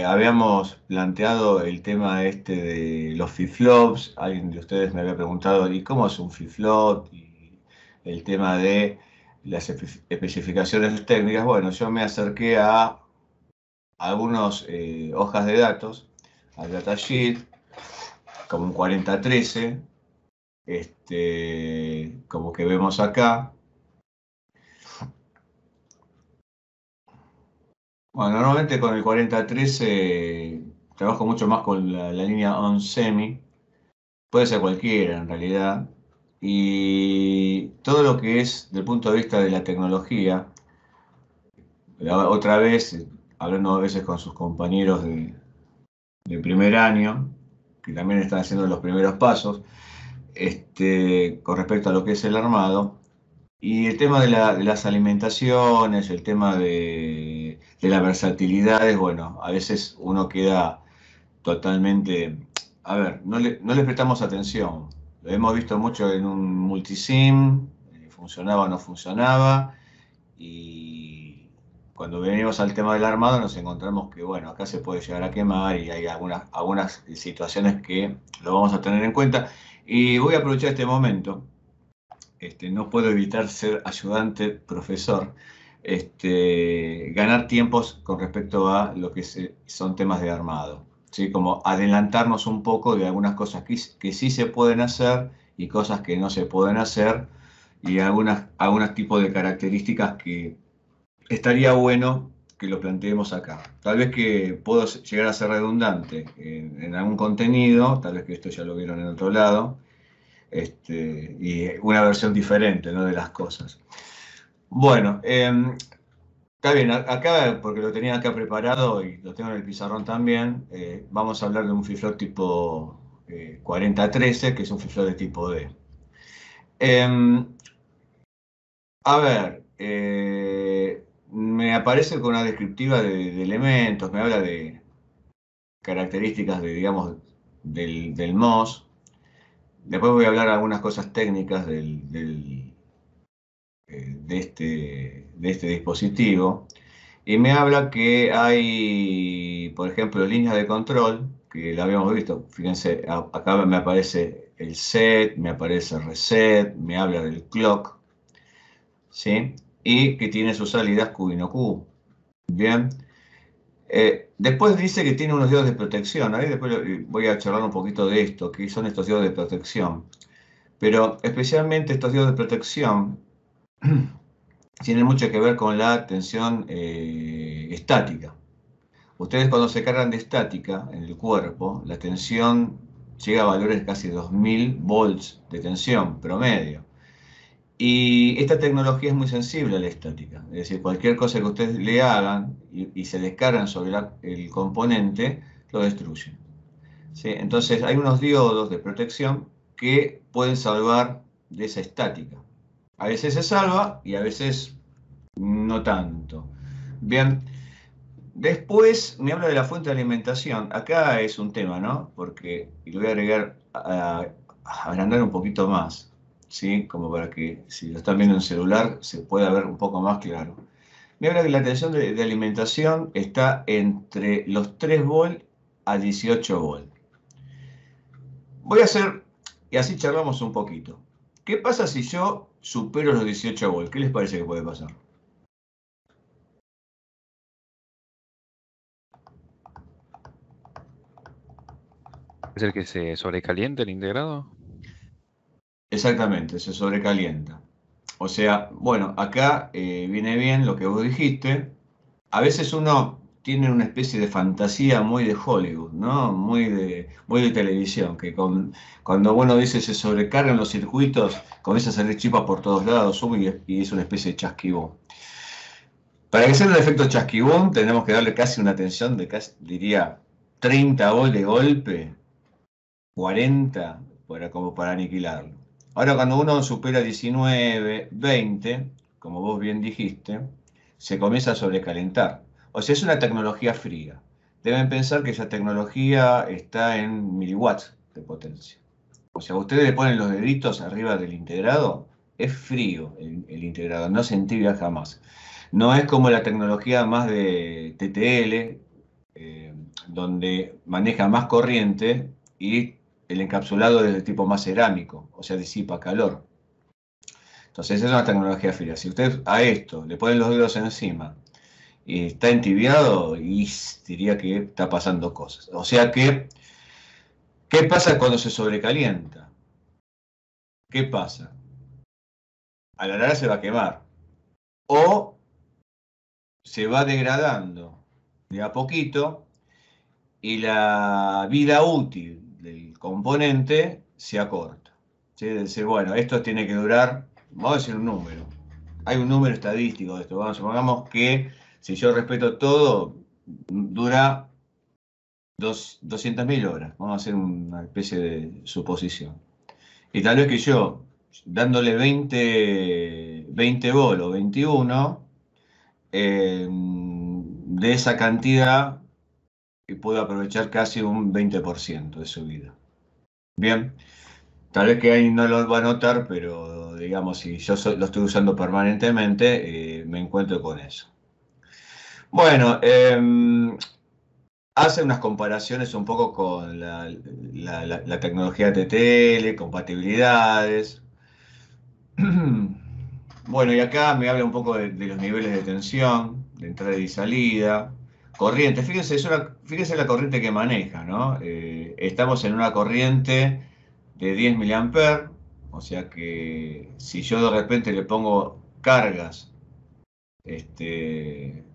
habíamos planteado el tema este de los flip-flops. Alguien de ustedes me había preguntado, ¿y cómo es un flip-flop? Y el tema de las especificaciones técnicas. Bueno, yo me acerqué a algunas hojas de datos, al datasheet, como un 4013, como que vemos acá. Bueno, normalmente con el 4013 trabajo mucho más con la línea OnSemi. Puede ser cualquiera en realidad. Y todo lo que es del punto de vista de la tecnología, otra vez, hablando a veces con sus compañeros de primer año, que también están haciendo los primeros pasos, con respecto a lo que es el armado, y el tema de las alimentaciones, el tema de las versatilidades, bueno, a veces uno queda totalmente, a ver, no le prestamos atención. Lo hemos visto mucho en un multisim, funcionaba o no funcionaba, y cuando venimos al tema del armado nos encontramos que, bueno, acá se puede llegar a quemar y hay algunas situaciones que lo vamos a tener en cuenta. Y voy a aprovechar este momento, no puedo evitar ser ayudante, profesor, ganar tiempos con respecto a lo que son temas de armado, ¿sí? Como adelantarnos un poco de algunas cosas que sí se pueden hacer y cosas que no se pueden hacer, y algunos tipos de características que estaría bueno que lo planteemos acá. Tal vez que puedo llegar a ser redundante en algún contenido, tal vez que esto ya lo vieron en otro lado, y una versión diferente, ¿no?, de las cosas. Bueno, está bien, acá, porque lo tenía acá preparado y lo tengo en el pizarrón también, vamos a hablar de un flip-flop tipo 4013, que es un flip-flop de tipo D. A ver, me aparece con una descriptiva de elementos, me habla de características de, digamos, del MOS. Después voy a hablar algunas cosas técnicas de este dispositivo. Y me habla que hay, por ejemplo, líneas de control, que la habíamos visto. Fíjense, acá me aparece el set, me aparece el reset, me habla del clock, ¿sí? Y que tiene sus salidas Q y no Q. Bien. Después dice que tiene unos diodos de protección. Ahí después voy a charlar un poquito de esto, que son estos diodos de protección. Pero especialmente estos diodos de protección tienen mucho que ver con la tensión estática. Ustedes, cuando se cargan de estática en el cuerpo, la tensión llega a valores de casi 2000 volts de tensión promedio. Y esta tecnología es muy sensible a la estática. Es decir, cualquier cosa que ustedes le hagan y se descargan sobre el componente, lo destruyen, ¿sí? Entonces hay unos diodos de protección que pueden salvar de esa estática. A veces se salva y a veces no tanto. Bien, después me habla de la fuente de alimentación. Acá es un tema, ¿no? Porque, y lo voy a agregar a agrandar un poquito más, ¿sí? Como para que, si lo están viendo en celular, se pueda ver un poco más claro. Me habla que la tensión de alimentación está entre los 3 volt a 18 volt. Voy a hacer, y así charlamos un poquito. ¿Qué pasa si yo supero los 18 volt? ¿Qué les parece que puede pasar? ¿Es el que se sobrecalienta el integrado? Exactamente, se sobrecalienta. O sea, bueno, acá viene bien lo que vos dijiste. A veces uno tiene una especie de fantasía muy de Hollywood, ¿no? Muy de televisión, que cuando uno dice se sobrecargan los circuitos, comienza a salir chispas por todos lados, y es una especie de chasquibón. Para que sea un efecto chasquibón, tenemos que darle casi una tensión de casi, diría, 30 volt de golpe, 40, como para aniquilarlo. Ahora, cuando uno supera 19, 20, como vos bien dijiste, se comienza a sobrecalentar. O sea, es una tecnología fría. Deben pensar que esa tecnología está en miliwatts de potencia. O sea, ustedes le ponen los deditos arriba del integrado, es frío el integrado, no se entibia jamás. No es como la tecnología más de TTL, donde maneja más corriente y el encapsulado es de tipo más cerámico, o sea, disipa calor. Entonces, esa es una tecnología fría. Si usted a esto le ponen los dedos encima y está entibiado, y diría que está pasando cosas. O sea que, ¿qué pasa cuando se sobrecalienta? ¿Qué pasa? A la larga se va a quemar. O se va degradando de a poquito y la vida útil del componente se acorta. ¿Sí? Es decir, bueno, esto tiene que durar, vamos a decir un número. Hay un número estadístico de esto. Vamos, supongamos que si yo respeto todo, dura 200.000 horas. Vamos a hacer una especie de suposición. Y tal vez que yo, dándole 20 bolos, 21, de esa cantidad, puedo aprovechar casi un 20% de su vida. Bien, tal vez que ahí no lo va a notar, pero digamos, si yo lo estoy usando permanentemente, me encuentro con eso. Bueno, hace unas comparaciones un poco con la tecnología de tele, compatibilidades. Bueno, y acá me habla un poco de los niveles de tensión, de entrada y salida, corriente. Fíjense, fíjense la corriente que maneja, ¿no? Estamos en una corriente de 10 miliamperes, o sea que si yo de repente le pongo cargas, este,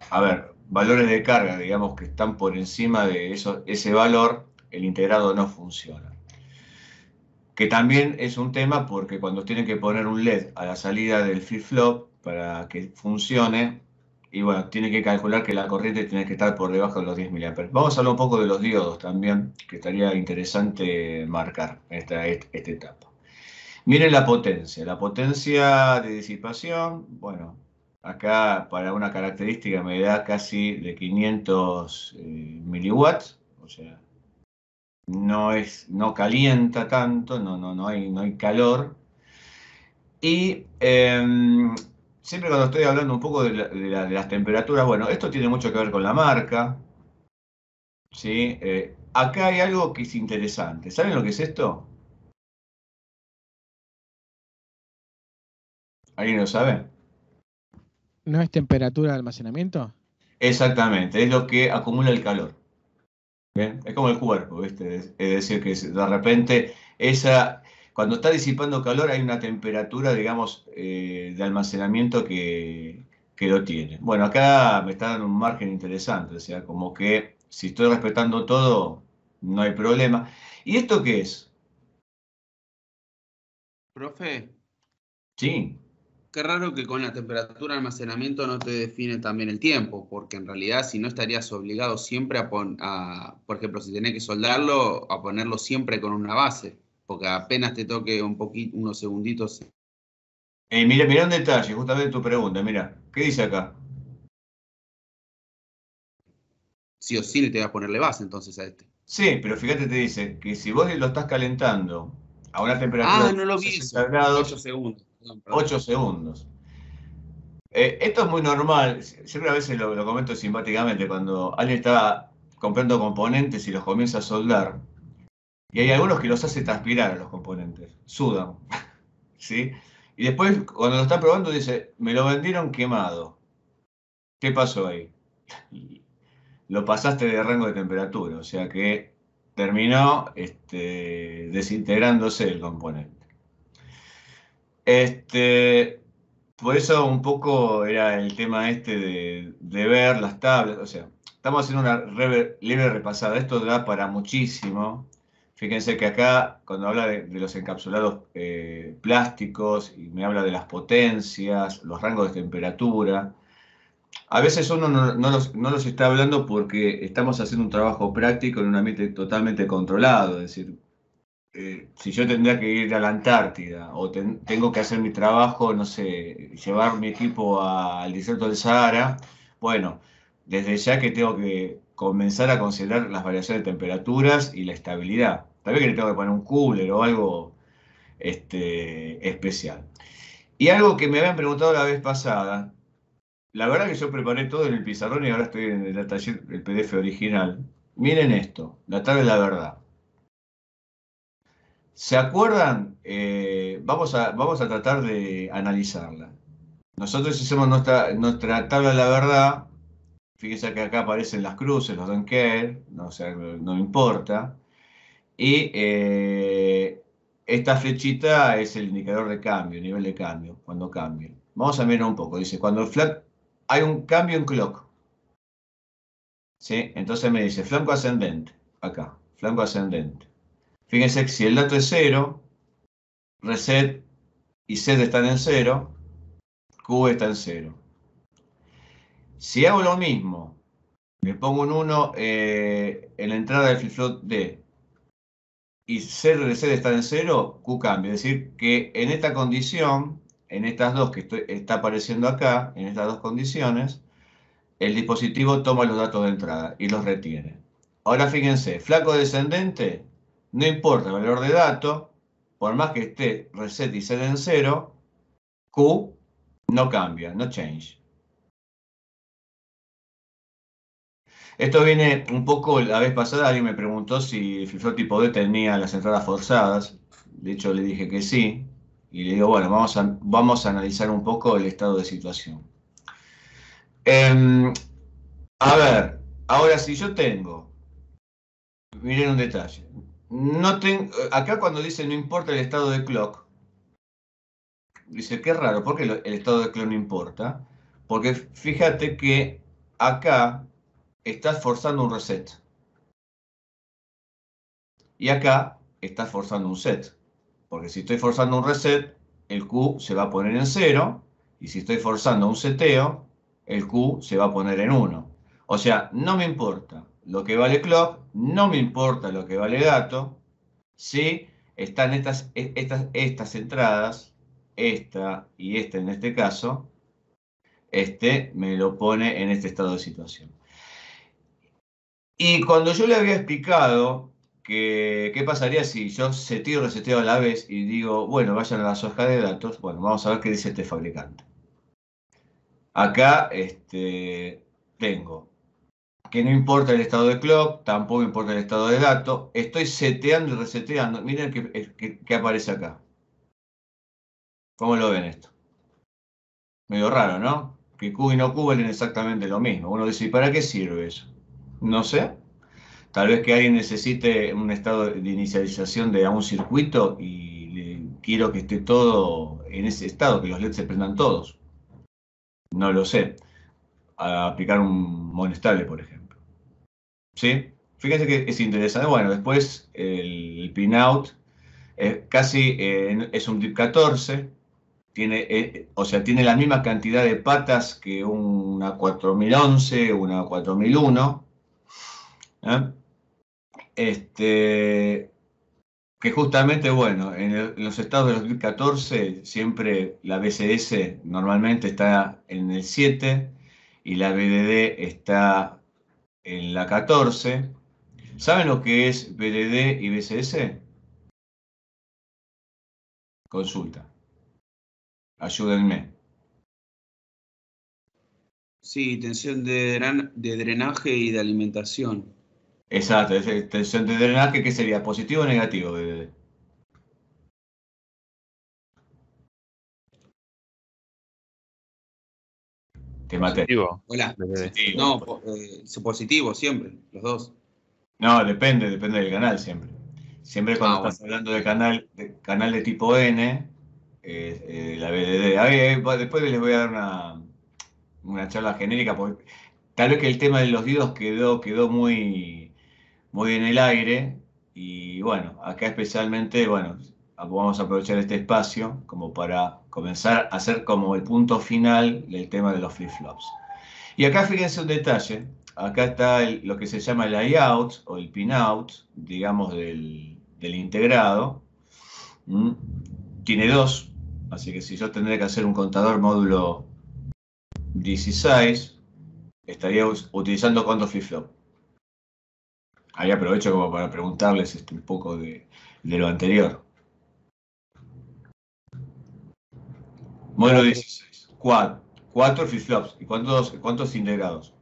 a ver, valores de carga, digamos que están por encima de ese valor, el integrado no funciona. Que también es un tema porque cuando tienen que poner un LED a la salida del flip-flop para que funcione, y bueno, tienen que calcular que la corriente tiene que estar por debajo de los 10 miliamperes. Vamos a hablar un poco de los diodos también, que estaría interesante marcar esta etapa. Miren la potencia de disipación, bueno, acá para una característica me da casi de 500 miliwatts, o sea, no calienta tanto, no hay calor. Y siempre cuando estoy hablando un poco de las temperaturas, bueno, esto tiene mucho que ver con la marca, ¿sí? Acá hay algo que es interesante. ¿Saben lo que es esto? ¿Alguien lo sabe? ¿No es temperatura de almacenamiento? Exactamente, es lo que acumula el calor. ¿Bien? Es como el cuerpo, ¿viste? Es decir, que de repente cuando está disipando calor hay una temperatura, digamos, de almacenamiento que lo tiene. Bueno, acá me está dando un margen interesante, o sea, como que si estoy respetando todo, no hay problema. ¿Y esto qué es? Profe, Sí, qué raro que con la temperatura de almacenamiento no te define también el tiempo, porque en realidad si no estarías obligado siempre por ejemplo, si tenés que soldarlo, a ponerlo siempre con una base, porque apenas te toque un poquito, unos segunditos, mira un detalle, justamente tu pregunta, mira, ¿qué dice acá? sí o sí te vas a ponerle base entonces a este. Sí, pero fíjate, te dice que si vos lo estás calentando a una temperatura Ah, de no lo vi 60 eso. 8 grados, segundos. Perdón, perdón. 8 segundos. Esto es muy normal, siempre a veces lo comento simpáticamente, cuando alguien está comprando componentes y los comienza a soldar, y hay algunos que los hace transpirar a los componentes, sudan, ¿sí? Y después, cuando lo está probando, dice, me lo vendieron quemado. ¿Qué pasó ahí? Lo pasaste de rango de temperatura, o sea que terminó desintegrándose el componente. Por eso un poco era el tema de ver las tablas, o sea, estamos haciendo una leve repasada, esto da para muchísimo. Fíjense que acá, cuando habla de los encapsulados plásticos y me habla de las potencias, los rangos de temperatura, a veces uno no los está hablando porque estamos haciendo un trabajo práctico en un ambiente totalmente controlado, es decir, si yo tendría que ir a la Antártida o tengo que hacer mi trabajo, no sé, llevar mi equipo al desierto del Sahara, bueno, desde ya que tengo que comenzar a considerar las variaciones de temperaturas y la estabilidad. Tal vez que le tengo que poner un cooler o algo especial. Y algo que me habían preguntado la vez pasada, la verdad que yo preparé todo en el pizarrón y ahora estoy en el taller, el PDF original. Miren esto, la tabla de la verdad. ¿Se acuerdan? Vamos a tratar de analizarla. Nosotros hicimos nuestra tabla de la verdad. Fíjense que acá aparecen las cruces, los don't care, no, o sea, no importa. Y esta flechita es el indicador de cambio, nivel de cambio, cuando cambia. Vamos a mirar un poco. Dice, cuando el flanco, hay un cambio en clock. ¿Sí? Entonces me dice flanco ascendente. Acá, flanco ascendente. Fíjense que si el dato es 0, reset y set están en 0, Q está en 0. Si hago lo mismo, le pongo un 1 en la entrada del flip-flop D y C reset está en 0, Q cambia. Es decir, que en esta condición, en estas dos que está apareciendo acá, en estas dos condiciones, el dispositivo toma los datos de entrada y los retiene. Ahora fíjense, flanco descendente, no importa el valor de dato, por más que esté reset y set en 0, Q no cambia, no change. Esto viene un poco, la vez pasada alguien me preguntó si el flip-flop tipo D tenía las entradas forzadas. De hecho le dije que sí. Y le digo, bueno, vamos a analizar un poco el estado de situación. A ver, ahora si yo tengo, miren un detalle. Acá cuando dice no importa el estado de clock, dice qué raro, ¿por qué el estado de clock no importa? Porque fíjate que acá estás forzando un reset. Y acá estás forzando un set. Porque si estoy forzando un reset, el Q se va a poner en 0. Y si estoy forzando un seteo, el Q se va a poner en 1. O sea, no me importa lo que vale clock, no me importa lo que vale dato. Si están estas entradas, esta y esta en este caso, me lo pone en este estado de situación. Y cuando yo le había explicado que qué pasaría si yo seteo y reseteo a la vez y digo, bueno, vayan a la hoja de datos, bueno, vamos a ver qué dice este fabricante. Acá tengo que no importa el estado de clock, tampoco importa el estado de datos, estoy seteando y reseteando. Miren qué aparece acá. ¿Cómo lo ven esto? Medio raro, ¿no? Que Q y no Q valen exactamente lo mismo. Uno dice, ¿y para qué sirve eso? No sé. Tal vez que alguien necesite un estado de inicialización de un circuito y quiero que esté todo en ese estado, que los LEDs se prendan todos. No lo sé. A aplicar un monestable, por ejemplo. ¿Sí? Fíjense que es interesante. Bueno, después el pinout casi es un DIP 14. O sea, tiene la misma cantidad de patas que una 4011, una 4001. Que justamente, bueno, en los estados de los 2014 siempre la BCS normalmente está en el 7 y la BDD está en la 14. ¿Saben lo que es BDD y BCS? Consulta. Ayúdenme. Sí, tensión de drenaje y de alimentación. Exacto, es tensión de drenaje, ¿qué sería? ¿Positivo o negativo, BDD? Te maté. Positivo. Hola. BDD. No, positivo siempre, los dos. No, depende del canal siempre. Siempre cuando Bueno. estás hablando de canal de tipo N, la BDD. Después les voy a dar una charla genérica, porque tal vez que el tema de los diodos quedó muy, muy en el aire. Y bueno, acá especialmente, bueno, vamos a aprovechar este espacio como para comenzar a hacer como el punto final del tema de los flip-flops. Y acá fíjense un detalle. Acá está lo que se llama el layout o el pinout, digamos, del integrado. Tiene 2, así que si yo tendría que hacer un contador módulo 16, estaría utilizando cuántos flip-flop. Ahí aprovecho como para preguntarles un poco de lo anterior. Módulo 16. 4 flip-flops. ¿Y cuántos integrados?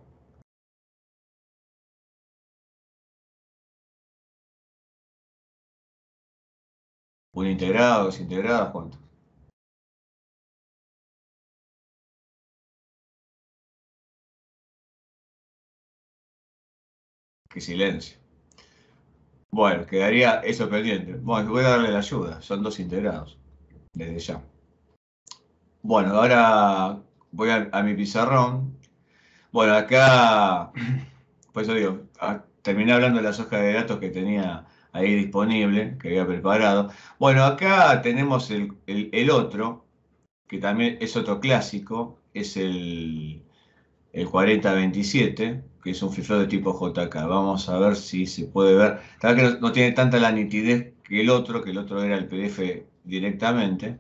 ¿Un integrado, dos integrados? ¿Cuántos? Qué silencio. Bueno, quedaría eso pendiente. Bueno, voy a darle la ayuda. Son 2 integrados. Desde ya. Bueno, ahora voy a mi pizarrón. Bueno, acá, pues yo digo, terminé hablando de las hojas de datos que tenía ahí disponible, que había preparado. Bueno, acá tenemos el otro, que también es otro clásico, es el 4027, que es un flip-flop de tipo JK. Vamos a ver si se puede ver. La verdad que no tiene tanta la nitidez que el otro era el PDF directamente.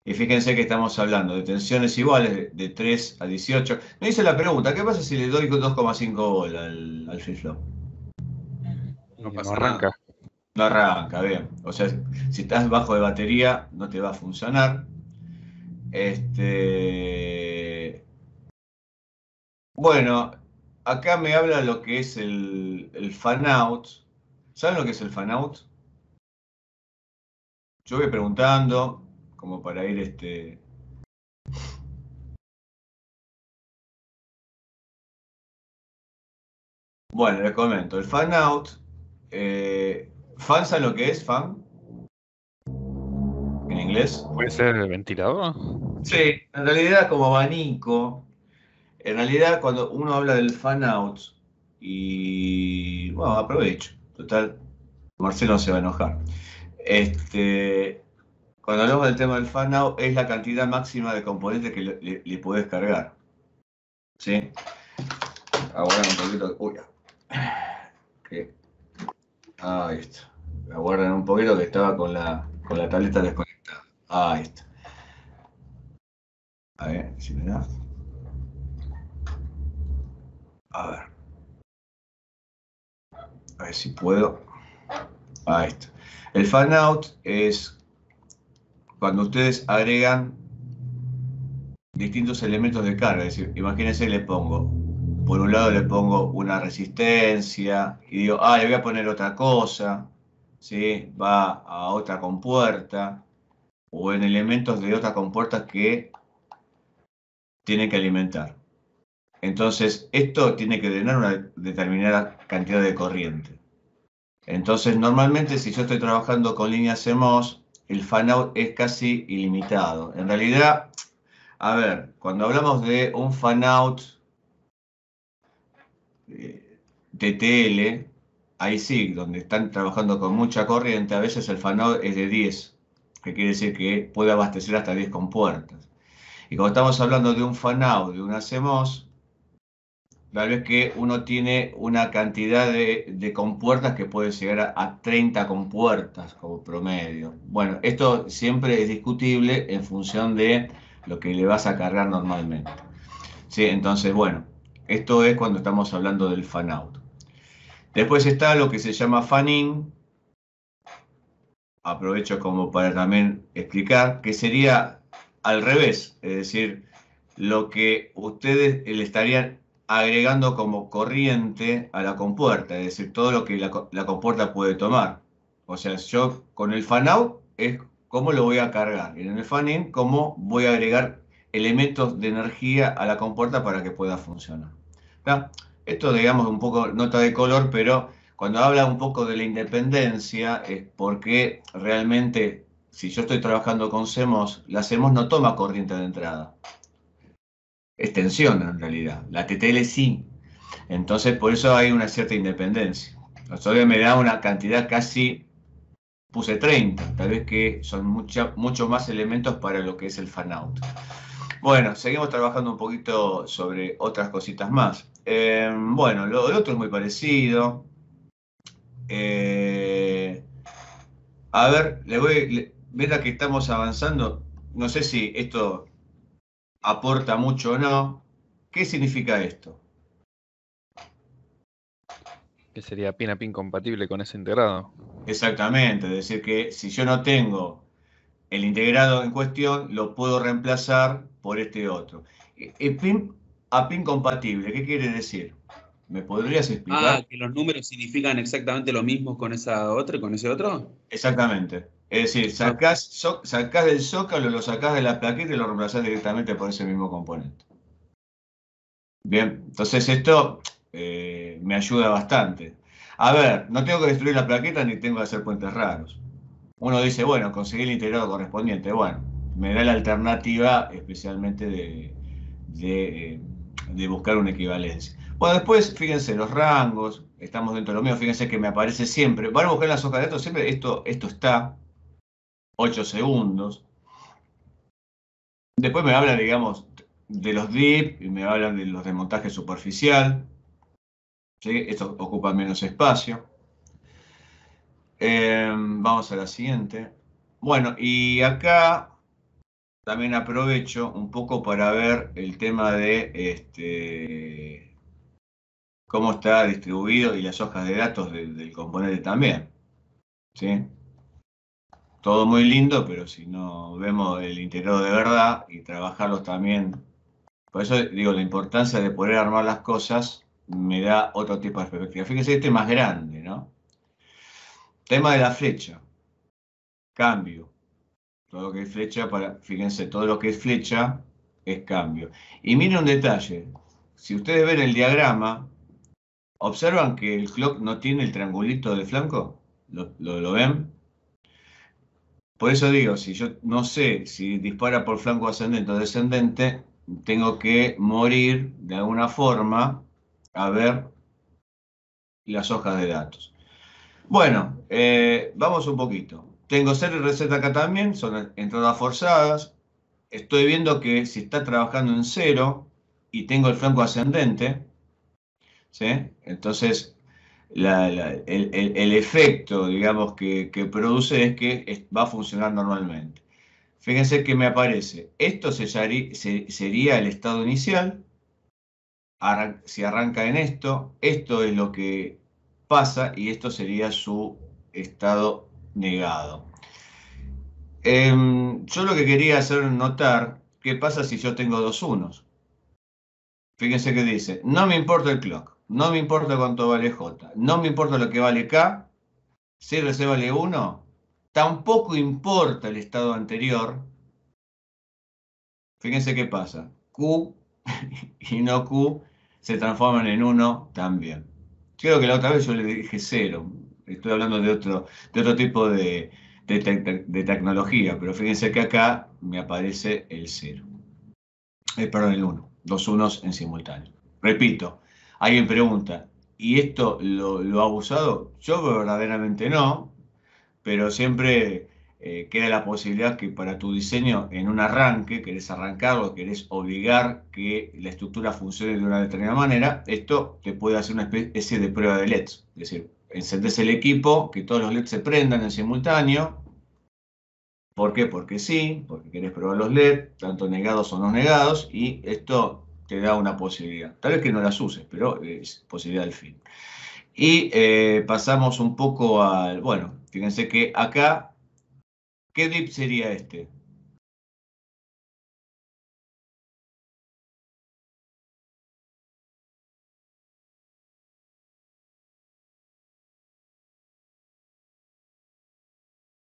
Y fíjense que estamos hablando de tensiones iguales de 3 a 18. Me hice la pregunta, ¿qué pasa si le doy 2,5 bolas al flip-flop? No No pasa arranca. nada. No arranca, bien. O sea, si estás bajo de batería, no te va a funcionar. Bueno, acá me habla lo que es el fan out. ¿Saben lo que es el fan out? Yo voy preguntando, como para ir Bueno, les comento. El fan out. ¿Fan saben lo que es fan? En inglés. ¿Puede ser el ventilador? Sí, en realidad como abanico. En realidad cuando uno habla del fan out, y bueno, aprovecho. Total, Marcelo no se va a enojar. Cuando hablamos del tema del fan out, es la cantidad máxima de componentes que le podés cargar. ¿Sí? Aguardan un poquito. Uy, ahí está. Aguardan un poquito que estaba con la tableta desconectada. Ahí está. A ver, si me da. A ver. A ver si puedo. Ahí está. El fan out es cuando ustedes agregan distintos elementos de carga. Es decir, imagínense, por un lado le pongo una resistencia y digo, le voy a poner otra cosa, ¿sí? Va a otra compuerta o en elementos de otras compuertas que tienen que alimentar. Entonces, esto tiene que drenar una determinada cantidad de corriente. Entonces, normalmente si yo estoy trabajando con líneas CMOS, el fan-out es casi ilimitado. En realidad, a ver, cuando hablamos de un fan-out TTL, ahí sí, donde están trabajando con mucha corriente, a veces el fan-out es de 10, que quiere decir que puede abastecer hasta 10 compuertas. Y cuando estamos hablando de un fan-out de una CMOS, tal vez que uno tiene una cantidad de compuertas que puede llegar a 30 compuertas como promedio. Bueno, esto siempre es discutible en función de lo que le vas a cargar normalmente. ¿Sí? Entonces, bueno, esto es cuando estamos hablando del fan out. Después está lo que se llama fan in. Aprovecho como para también explicar que sería al revés, es decir, lo que ustedes le estarían agregando como corriente a la compuerta, es decir, todo lo que la compuerta puede tomar. O sea, yo con el fan out es cómo lo voy a cargar, y en el fan in cómo voy a agregar elementos de energía a la compuerta para que pueda funcionar. ¿Está? Esto, digamos, un poco nota de color, pero cuando habla un poco de la independencia es porque realmente, si yo estoy trabajando con CMOS, la CMOS no toma corriente de entrada. Es tensión en realidad. La TTL sí. Entonces, por eso hay una cierta independencia. Todavía me da una cantidad casi, puse 30, tal vez que son muchos más elementos para lo que es el fan-out. Bueno, seguimos trabajando un poquito sobre otras cositas más. Bueno, lo otro es muy parecido. A ver, ven que estamos avanzando. No sé si esto aporta mucho o no. ¿Qué significa esto? Que sería pin a pin compatible con ese integrado. Exactamente, es decir, que si yo no tengo el integrado en cuestión, lo puedo reemplazar por este otro. Pin a pin compatible, ¿qué quiere decir? ¿Me podrías explicar? Ah, que los números significan exactamente lo mismo con esa otra, con ese otro. Exactamente. Es decir, Ah, sacás del zócalo, lo sacás de la plaqueta y lo reemplazás directamente por ese mismo componente. Bien, entonces esto me ayuda bastante. A ver, no tengo que destruir la plaqueta ni tengo que hacer puentes raros. Uno dice, bueno, conseguí el integrado correspondiente. Bueno, me da la alternativa especialmente de buscar una equivalencia. Bueno, después, fíjense, los rangos, estamos dentro de lo mío, fíjense que me aparece siempre. Van a buscar en las hojas de datos, siempre esto está, 8 segundos. Después me habla, digamos, de los DIP y me hablan de los de montaje superficial. ¿Sí? Esto ocupa menos espacio. Vamos a la siguiente. Bueno, y acá también aprovecho un poco para ver el tema de cómo está distribuido y las hojas de datos del componente también. ¿Sí? Todo muy lindo, pero si no vemos el integrado de verdad y trabajarlos también. Por eso digo, la importancia de poder armar las cosas me da otro tipo de perspectiva. Fíjense, este es más grande, ¿no? Tema de la flecha. Cambio. Todo lo que es flecha, fíjense, todo lo que es flecha es cambio. Y miren un detalle. Si ustedes ven el diagrama, ¿observan que el clock no tiene el triangulito de flanco? ¿Lo ven? Por eso digo, si yo no sé si dispara por flanco ascendente o descendente, tengo que morir de alguna forma a ver las hojas de datos. Bueno, vamos un poquito. Tengo ser y receta acá también, son entradas forzadas. Estoy viendo que si está trabajando en 0 y tengo el flanco ascendente, ¿sí? Entonces el efecto, digamos, que produce es que va a funcionar normalmente. Fíjense que me aparece, esto sería el estado inicial, si arranca en esto es lo que pasa y esto sería su estado negado. Yo lo que quería hacer notar, ¿qué pasa si yo tengo dos unos? Fíjense que dice, no me importa el clock, no me importa cuánto vale J, no me importa lo que vale K, si RC vale 1, tampoco importa el estado anterior. Fíjense qué pasa, Q y no Q se transforman en 1 también. Creo que la otra vez yo le dije 0, estoy hablando de otro tipo de tecnología, pero fíjense que acá me aparece el 0. Perdón, el 1, dos unos en simultáneo. Repito, alguien pregunta, ¿y esto lo ha usado? Yo verdaderamente no, pero siempre queda la posibilidad que para tu diseño en un arranque, querés arrancarlo, querés obligar que la estructura funcione de una determinada manera, esto te puede hacer una especie de prueba de LEDs. Es decir, encendés el equipo, que todos los LEDs se prendan en simultáneo. ¿Por qué? Porque sí, porque querés probar los LED, tanto negados o no negados, y esto te da una posibilidad. Tal vez que no las uses, pero es posibilidad del fin. Y pasamos un poco al, bueno, fíjense que acá, ¿qué DIP sería este?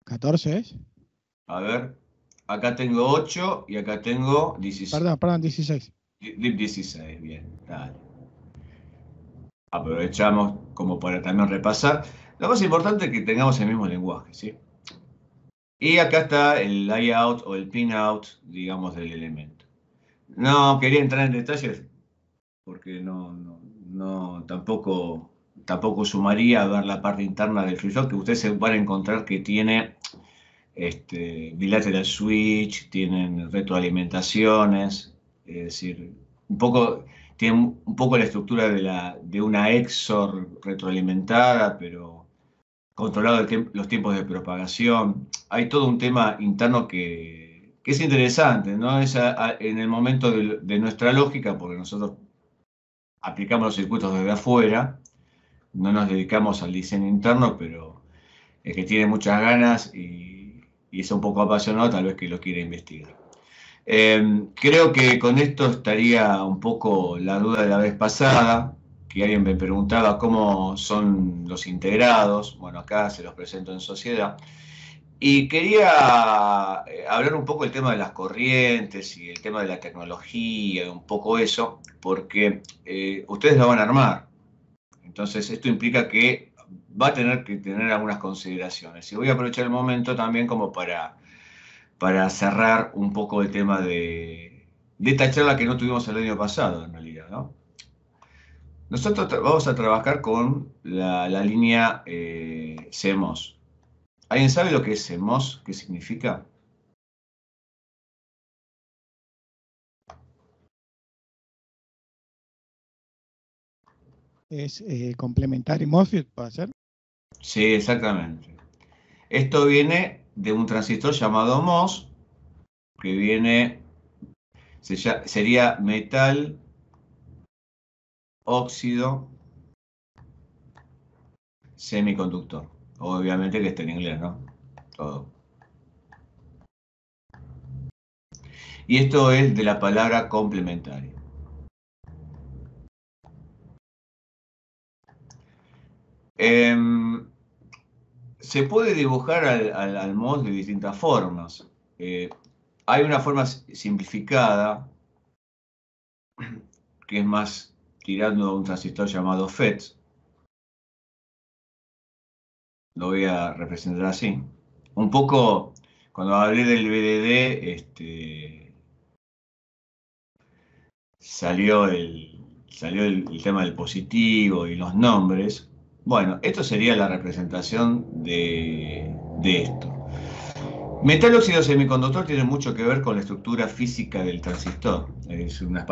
¿14 es? A ver, acá tengo 8 y acá tengo 16. Perdón, 16. DIP 16, bien, dale. Aprovechamos como para también repasar. Lo más importante es que tengamos el mismo lenguaje, ¿sí? Y acá está el layout o el pinout, digamos, del elemento. No quería entrar en detalles porque tampoco sumaría a ver la parte interna del FreeFlow, que ustedes se van a encontrar que tiene bilateral switch, tienen retroalimentaciones, es decir, tiene un poco la estructura de una XOR retroalimentada, pero controlado los tiempos de propagación. Hay todo un tema interno que es interesante, ¿no? Es en el momento de nuestra lógica, porque nosotros aplicamos los circuitos desde afuera, no nos dedicamos al diseño interno, pero el que tiene muchas ganas y es un poco apasionado, tal vez que lo quiera investigar. Creo que con esto estaría un poco la duda de la vez pasada, que alguien me preguntaba cómo son los integrados. Bueno, acá se los presento en sociedad. Y quería hablar un poco del tema de las corrientes y el tema de la tecnología, un poco eso, porque ustedes lo van a armar. Entonces, esto implica que va a tener que tener algunas consideraciones. Y voy a aprovechar el momento también como para cerrar un poco el tema de esta charla que no tuvimos el año pasado, en realidad, ¿no? Nosotros vamos a trabajar con la línea CMOS. ¿Alguien sabe lo que es CMOS? ¿Qué significa? Es complementario MOSFET, ¿puede ser? Sí, exactamente. Esto viene de un transistor llamado MOS, que viene, sería metal óxido semiconductor. Obviamente que está en inglés, ¿no? Todo. Y esto es de la palabra complementario. Se puede dibujar al MOS de distintas formas. Hay una forma simplificada, que es más tirando a un transistor llamado FET. Lo voy a representar así. Un poco, cuando hablé del VDD, salió el tema del positivo y los nombres. Bueno, esto sería la representación de esto. Metal óxido semiconductor tiene mucho que ver con la estructura física del transistor. Es una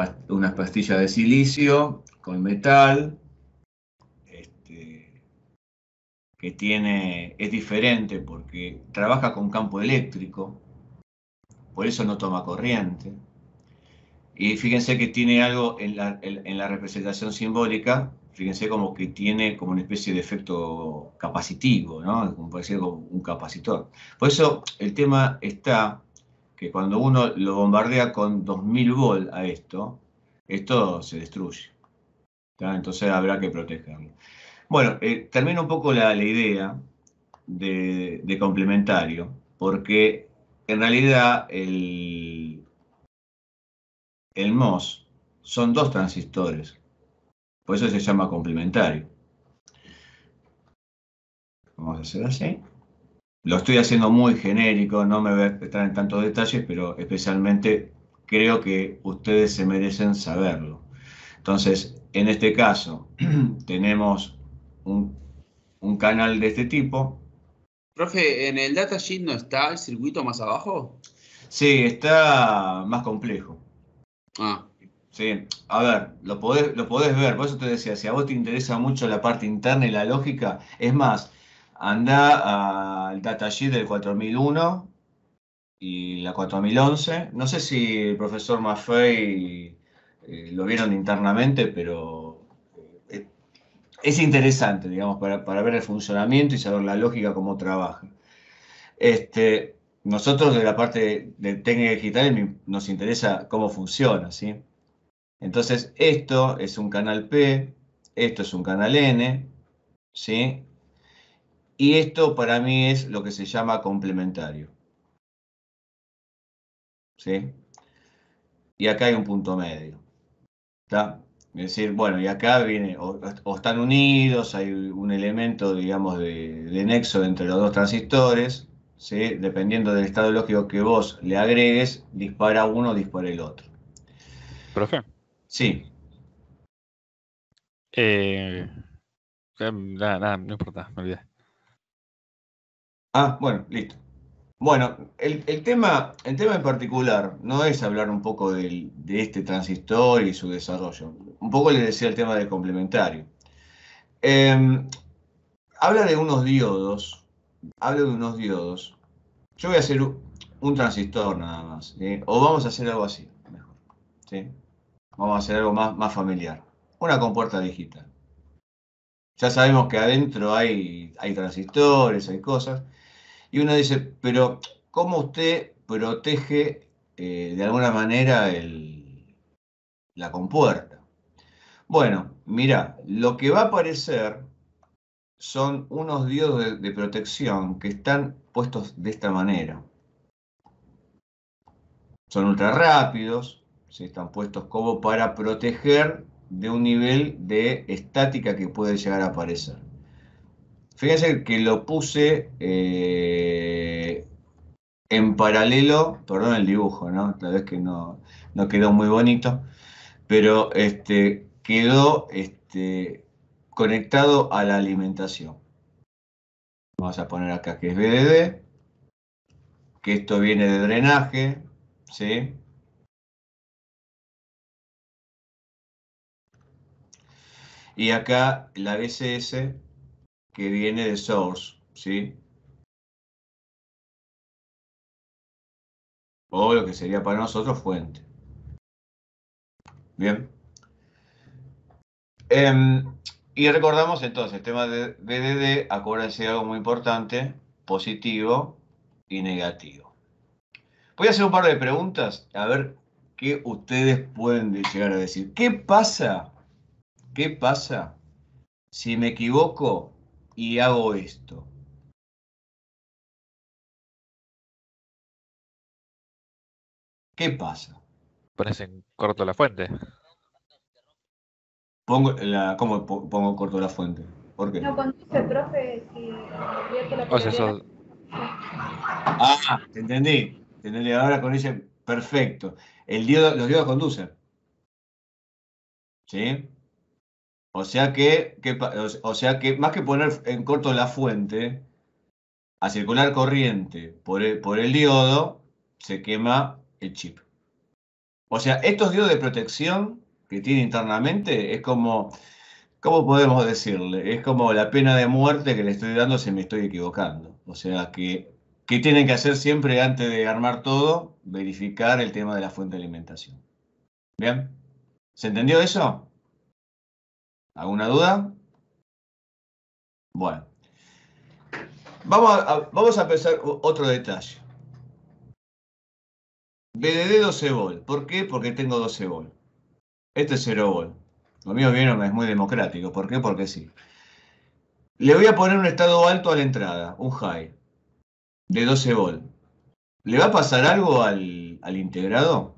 pastilla de silicio con metal, que es diferente porque trabaja con campo eléctrico, por eso no toma corriente. Y fíjense que tiene algo en la representación simbólica, fíjense como que tiene como una especie de efecto capacitivo, ¿no? Como parecía como un capacitor. Por eso el tema está que cuando uno lo bombardea con 2000 volt a esto se destruye, ¿tá? Entonces habrá que protegerlo. Bueno, termino un poco la idea de complementario, porque en realidad el MOS son dos transistores, por eso se llama complementario. Vamos a hacer así. Lo estoy haciendo muy genérico, no me voy a estar en tantos detalles, pero especialmente creo que ustedes se merecen saberlo. Entonces, en este caso, tenemos un canal de este tipo. Profe, ¿en el datasheet no está el circuito más abajo? Sí, está más complejo. Ah, Sí, a ver, lo podés ver, por eso te decía, si a vos te interesa mucho la parte interna y la lógica, es más, anda al datasheet del 4001 y la 4011. No sé si el profesor Maffei lo vieron internamente, pero eh, es interesante, digamos, para ver el funcionamiento y saber la lógica, cómo trabaja. Nosotros de la parte de técnica digital nos interesa cómo funciona, ¿sí? Entonces, esto es un canal P, esto es un canal N, ¿sí? Y esto para mí es lo que se llama complementario, ¿sí? Y acá hay un punto medio, ¿está? Es decir, bueno, y acá viene, o están unidos, hay un elemento, digamos, de nexo entre los dos transistores, ¿sí? Dependiendo del estado lógico que vos le agregues, dispara uno, dispara el otro. Profe, Sí. nada, no importa, me olvidé. Ah, bueno, listo. Bueno, el tema en particular no es hablar un poco de este transistor y su desarrollo. Un poco les decía el tema del complementario. Eh, habla de unos diodos. Habla de unos diodos. Yo voy a hacer un transistor nada más, ¿sí? O vamos a hacer algo así, mejor, ¿sí? Vamos a hacer algo más familiar. Una compuerta digital. Ya sabemos que adentro hay transistores, hay cosas. Y uno dice, pero ¿cómo usted protege de alguna manera la compuerta. Bueno, mira, lo que va a aparecer son unos diodos de protección que están puestos de esta manera. Son ultra rápidos, ¿sí? Están puestos como para proteger de un nivel de estática que puede llegar a aparecer. Fíjense que lo puse en paralelo, perdón el dibujo, ¿no? Tal vez que no quedó muy bonito, pero quedó conectado a la alimentación. Vamos a poner acá que es BDD, que esto viene de drenaje, ¿sí? Y acá la BCS que viene de source, ¿sí? O lo que sería para nosotros fuente. Bien. Y recordamos entonces, el tema de BDD, acuérdense de algo muy importante, positivo y negativo. Voy a hacer un par de preguntas, a ver qué ustedes pueden llegar a decir. ¿Qué pasa? ¿Qué pasa si me equivoco y hago esto? ¿Qué pasa? Pones en corto la fuente. ¿Cómo pongo corto la fuente? ¿Por qué? No conduce, profe, si advierte la O sea, polaridad. eso, Ah, te entendí. Te entendí. Ahora con ese, perfecto. Los diodos conducen. ¿Sí? O sea que más que poner en corto la fuente, a circular corriente por el diodo, se quema el chip. O sea, estos diodos de protección que tiene internamente es como, ¿cómo podemos decirle? Es como la pena de muerte que le estoy dando si me estoy equivocando. O sea ¿qué tienen que hacer siempre antes de armar todo? Verificar el tema de la fuente de alimentación. ¿Bien? ¿Se entendió eso? ¿Alguna duda? Bueno. Vamos a pensar otro detalle. BDD 12 volt. ¿Por qué? Porque tengo 12 volt. Este es 0 volt. Lo mío bien es muy democrático. ¿Por qué? Porque sí. Le voy a poner un estado alto a la entrada, un high, de 12 volt. ¿Le va a pasar algo al integrado?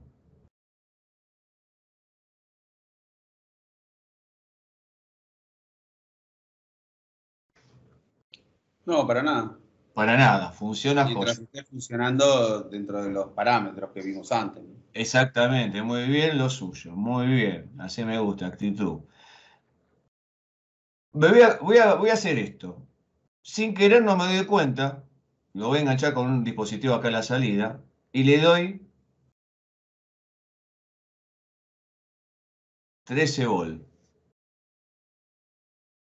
No, para nada. Para nada, funciona Mientras joya. esté funcionando dentro de los parámetros que vimos antes. Exactamente, muy bien lo suyo, muy bien. Así me gusta, actitud. Voy a hacer esto. Sin querer no me doy cuenta, lo voy a enganchar con un dispositivo acá en la salida y le doy 13 volt.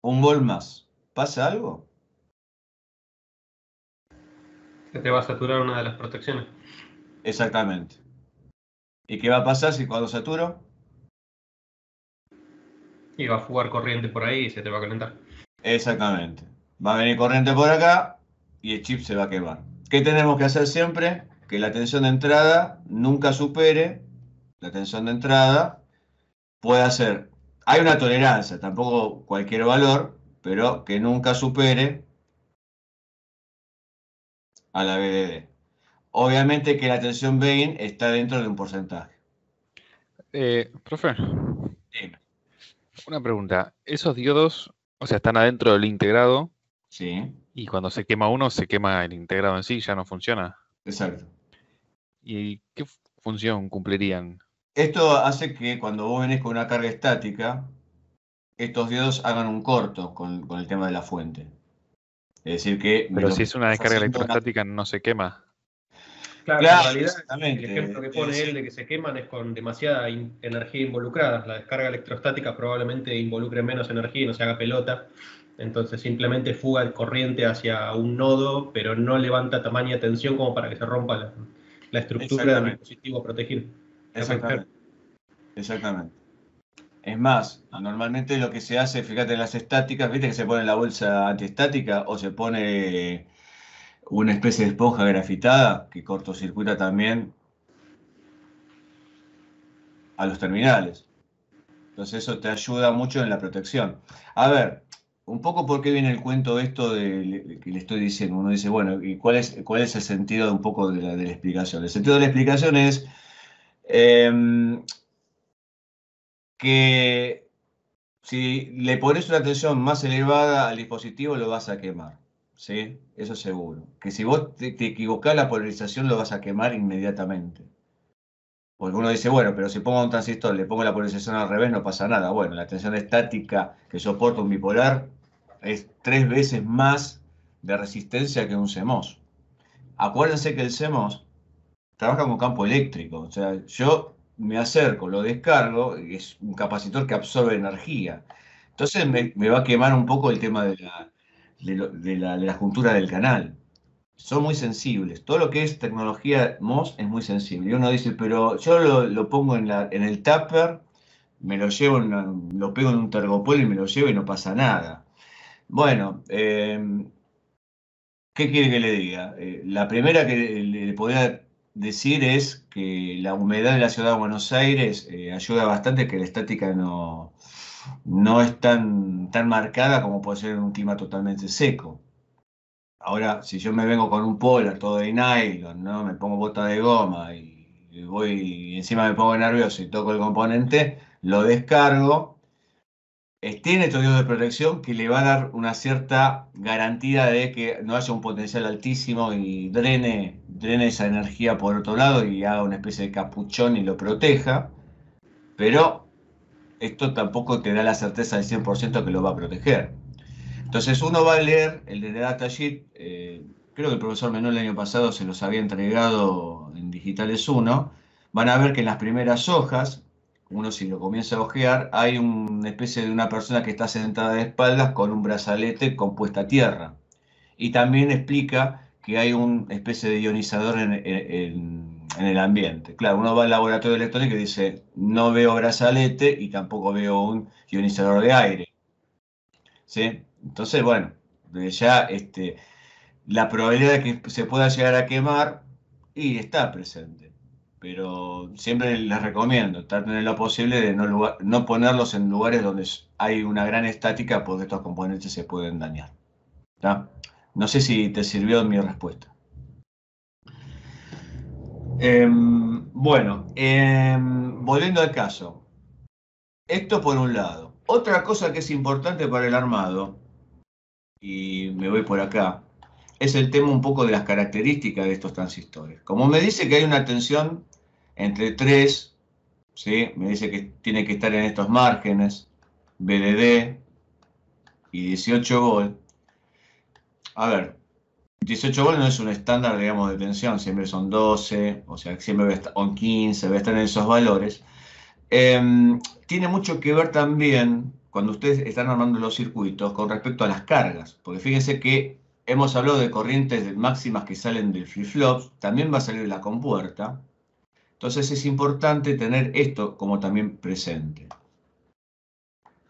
Un volt más. ¿Pasa algo? Se te va a saturar una de las protecciones. Exactamente. ¿Y qué va a pasar si cuando saturo? Y va a fugar corriente por ahí y se te va a calentar. Exactamente. Va a venir corriente por acá y el chip se va a quemar. ¿Qué tenemos que hacer siempre? Que la tensión de entrada nunca supere la tensión de entrada. Puede ser, hay una tolerancia, tampoco cualquier valor, pero que nunca supere a la BDD. Obviamente que la tensión Bain está dentro de un porcentaje. profe, Dime. una pregunta. ¿Esos diodos, o sea, están adentro del integrado Sí, y cuando se quema uno, se quema el integrado en sí, ya no funciona? exacto. ¿Y qué función cumplirían? Esto hace que cuando vos venís con una carga estática, estos diodos hagan un corto con el tema de la fuente. Es decir, que Pero lo si que es una estás descarga haciendo electrostática, no se quema. Claro, Claro, en realidad el exactamente. ejemplo que pone Es él decir, de que se queman es con demasiada energía involucrada. La descarga electrostática probablemente involucre menos energía y no se haga pelota. Entonces simplemente fuga corriente hacia un nodo, pero no levanta tamaña tensión como para que se rompa la estructura del exactamente, dispositivo a proteger. exactamente, exactamente. Es más, normalmente lo que se hace, fíjate en las estáticas, viste que se pone la bolsa antiestática o se pone una especie de esponja grafitada que cortocircuita también a los terminales. Entonces eso te ayuda mucho en la protección. A ver, un poco por qué viene el cuento esto que le estoy diciendo. Uno dice, bueno, ¿y cuál es el sentido de un poco de la explicación? El sentido de la explicación es que si le pones una tensión más elevada al dispositivo, lo vas a quemar. ¿Sí? Eso seguro. Que si vos te equivocás la polarización, lo vas a quemar inmediatamente. Porque uno dice, bueno, pero si pongo un transistor, le pongo la polarización al revés, no pasa nada. Bueno, la tensión estática que soporta un bipolar es 3 veces más de resistencia que un CMOS. Acuérdense que el CMOS trabaja con campo eléctrico. O sea, yo me acerco, lo descargo, y es un capacitor que absorbe energía. Entonces me va a quemar un poco el tema de la juntura del canal. Son muy sensibles. Todo lo que es tecnología MOS es muy sensible. Y uno dice, pero yo lo pongo en el tupper, me lo llevo, lo pego en un tergopol y me lo llevo y no pasa nada. Bueno, ¿qué quiere que le diga? La primera que le podría decir es que la humedad de la ciudad de Buenos Aires ayuda bastante, que la estática no es tan marcada como puede ser en un clima totalmente seco. Ahora, si yo me vengo con un polar todo de nylon, ¿no? Me pongo bota de goma y voy y encima me pongo nervioso y toco el componente, lo descargo. Tiene estos diodos de protección que le va a dar una cierta garantía de que no haya un potencial altísimo y drene esa energía por otro lado y haga una especie de capuchón y lo proteja. Pero esto tampoco te da la certeza del 100% que lo va a proteger. Entonces uno va a leer el de datasheet, creo que el profesor Menú el año pasado se los había entregado en Digitales 1, van a ver que en las primeras hojas, uno si lo comienza a ojear, hay una especie de una persona que está sentada de espaldas con un brazalete compuesta a tierra. Y también explica que hay una especie de ionizador en el ambiente. Claro, uno va al laboratorio de electrónica y dice, no veo brazalete y tampoco veo un ionizador de aire. ¿Sí? Entonces, bueno, ya la probabilidad de que se pueda llegar a quemar y está presente. Pero siempre les recomiendo, traten en lo posible de no ponerlos en lugares donde hay una gran estática porque estos componentes se pueden dañar. ¿Está? No sé si te sirvió mi respuesta. Bueno, volviendo al caso. Esto por un lado. Otra cosa que es importante para el armado, y me voy por acá, es el tema un poco de las características de estos transistores. Como me dice que hay una tensión entre 3, ¿sí? Me dice que tiene que estar en estos márgenes, VDD y 18 volt. A ver, 18 volt no es un estándar, digamos, de tensión, siempre son 12, o sea, siempre va a estar, o 15, va a estar en esos valores. Tiene mucho que ver también cuando ustedes están armando los circuitos con respecto a las cargas, porque fíjense que hemos hablado de corrientes máximas que salen del flip-flop, también va a salir de la compuerta, entonces es importante tener esto como también presente.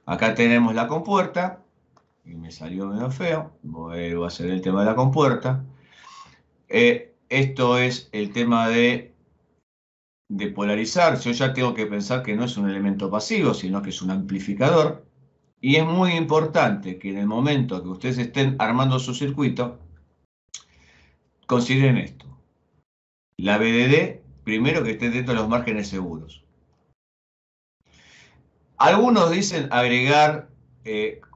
Acá tenemos la compuerta, y me salió medio feo, vuelvo a hacer el tema de la compuerta. Esto es el tema de polarizar. Yo ya tengo que pensar que no es un elemento pasivo, sino que es un amplificador. Y es muy importante que en el momento que ustedes estén armando su circuito, consideren esto. La VDD, primero que esté dentro de los márgenes seguros. Algunos dicen agregar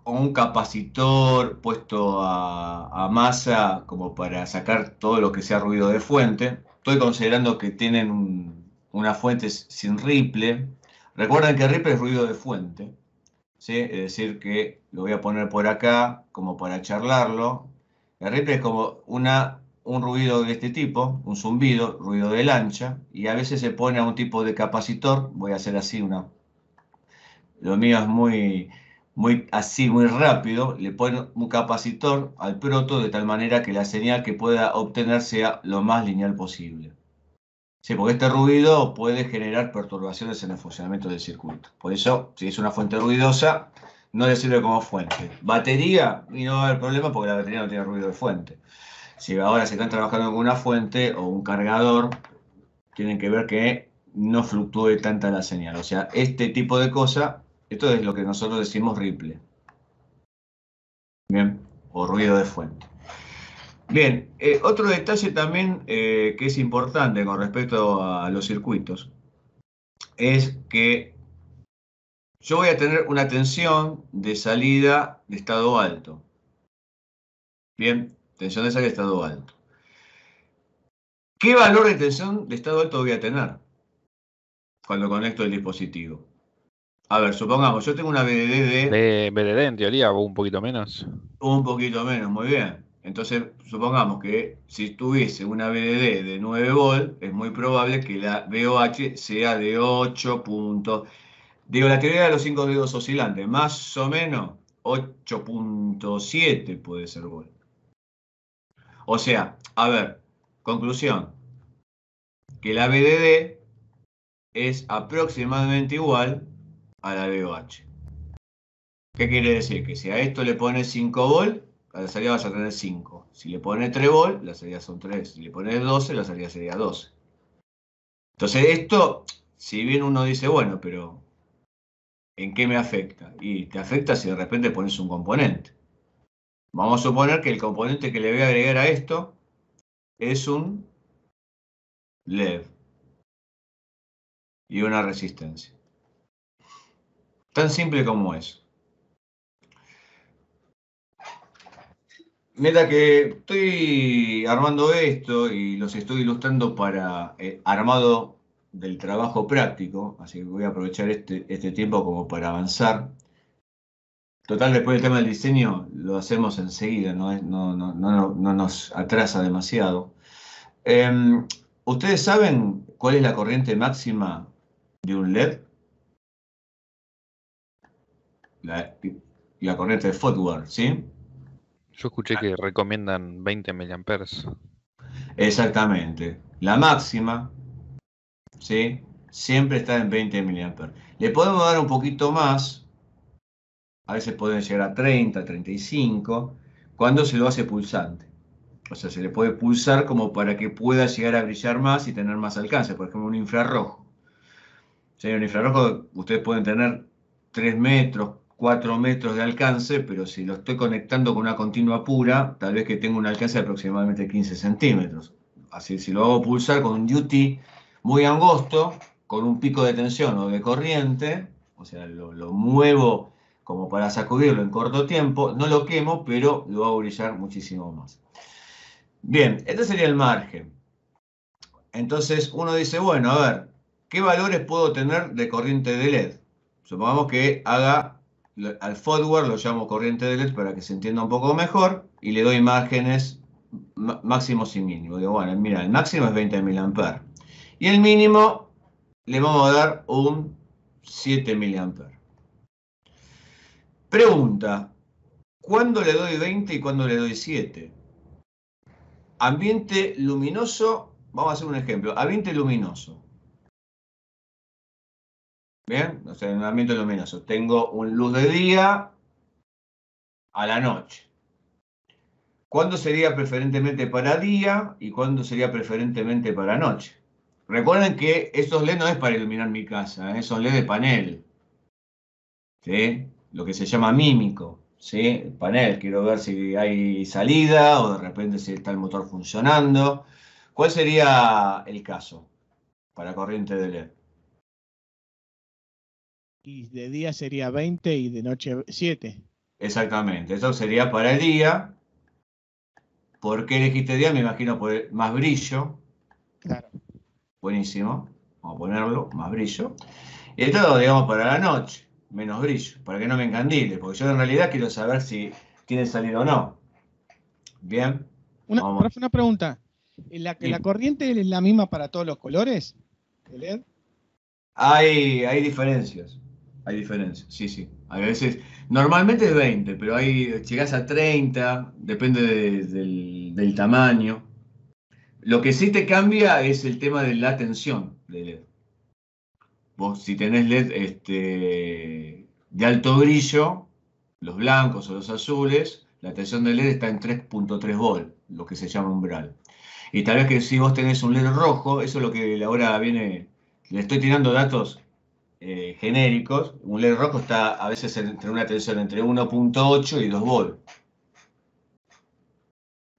un capacitor puesto a masa como para sacar todo lo que sea ruido de fuente. Estoy considerando que tienen una fuente sin ripple. Recuerden que ripple es ruido de fuente, ¿sí? Es decir que lo voy a poner por acá como para charlarlo. El ripple es como un ruido de este tipo, un zumbido, ruido de lancha, y a veces se pone a un tipo de capacitor. Voy a hacer así lo mío es muy rápido. Le ponen un capacitor al proto de tal manera que la señal que pueda obtener sea lo más lineal posible. Sí, porque este ruido puede generar perturbaciones en el funcionamiento del circuito. Por eso, si es una fuente ruidosa, no le sirve como fuente. Batería, y no va a haber problema porque la batería no tiene ruido de fuente. Si ahora se están trabajando con una fuente o un cargador, tienen que ver que no fluctúe tanta la señal. O sea, este tipo de cosa, esto es lo que nosotros decimos ripple. Bien, o ruido de fuente. Bien, otro detalle también que es importante con respecto a los circuitos es que yo voy a tener una tensión de salida de estado alto. Bien, tensión de salida de estado alto. ¿Qué valor de tensión de estado alto voy a tener cuando conecto el dispositivo? A ver, supongamos, yo tengo una BDD de BDD en teoría, o un poquito menos. un poquito menos, muy bien. Entonces, supongamos que si tuviese una BDD de 9 volt, es muy probable que la VOH sea de 8 puntos. Digo, la teoría de los 5 dedos oscilantes, más o menos 8.7 puede ser volt. O sea, a ver, conclusión, que la BDD es aproximadamente igual a la VOH. ¿Qué quiere decir? Que si a esto le pones 5 volt, a la salida vas a tener 5. Si le pones 3 volt, la salida son 3. Si le pones 12, la salida sería 12. Entonces esto, si bien uno dice, bueno, pero ¿en qué me afecta? Y te afecta si de repente pones un componente. Vamos a suponer que el componente que le voy a agregar a esto es un LED y una resistencia. Tan simple como eso. Mira que estoy armando esto y los estoy ilustrando para armado del trabajo práctico, así que voy a aprovechar este tiempo como para avanzar. Total, después del tema del diseño lo hacemos enseguida, no nos atrasa demasiado. ¿Ustedes saben cuál es la corriente máxima de un LED? La corriente de Fotward, ¿sí? Yo escuché que recomiendan 20 miliamperes. Exactamente. La máxima, ¿sí? Siempre está en 20 mA. Le podemos dar un poquito más, a veces pueden llegar a 30, 35, cuando se lo hace pulsante. O sea, se le puede pulsar como para que pueda llegar a brillar más y tener más alcance. Por ejemplo, un infrarrojo. ¿Sí? Un infrarrojo, ustedes pueden tener 3 metros, 4 metros de alcance, pero si lo estoy conectando con una continua pura, tal vez que tenga un alcance de aproximadamente 15 centímetros. Así, si lo hago pulsar con un duty muy angosto, con un pico de tensión o de corriente, o sea, lo muevo como para sacudirlo en corto tiempo, no lo quemo, pero lo hago brillar muchísimo más. Bien, este sería el margen. Entonces uno dice, bueno, a ver, ¿qué valores puedo tener de corriente de LED? Supongamos que haga al Fotward, lo llamo corriente de LED para que se entienda un poco mejor, y le doy márgenes máximos y mínimos. Digo, bueno, mira, el máximo es 20 mA. Y el mínimo le vamos a dar un 7 mA. Pregunta, ¿cuándo le doy 20 y cuándo le doy 7? Ambiente luminoso, vamos a hacer un ejemplo, ambiente luminoso. Bien, o sea, en un ambiente luminoso. Tengo un luz de día a la noche. ¿Cuándo sería preferentemente para día y cuándo sería preferentemente para noche? Recuerden que estos LED no es para iluminar mi casa, son LED de panel. ¿Sí? Lo que se llama mímico. ¿Sí? El panel, quiero ver si hay salida o de repente si está el motor funcionando. ¿Cuál sería el caso para corriente de LED? Y de día sería 20 y de noche 7. Exactamente, eso sería para el día. ¿Por qué elegiste día? Me imagino por más brillo. Claro. Buenísimo. Vamos a ponerlo, más brillo. Y esto, digamos, para la noche, menos brillo, para que no me encandile, porque yo en realidad quiero saber si tiene salida o no. Bien. Profe, una pregunta. ¿La corriente es la misma para todos los colores de LED? Hay diferencias. Hay diferencias, sí, sí. A veces, normalmente es 20, pero ahí llegás a 30, depende del tamaño. Lo que sí te cambia es el tema de la tensión de LED. Vos si tenés LED de alto brillo, los blancos o los azules, la tensión de LED está en 3.3 volt, lo que se llama umbral. Y tal vez que si vos tenés un LED rojo, eso es lo que ahora viene le estoy tirando datos genéricos, un LED rojo está a veces entre una tensión entre 1.8 y 2 volts.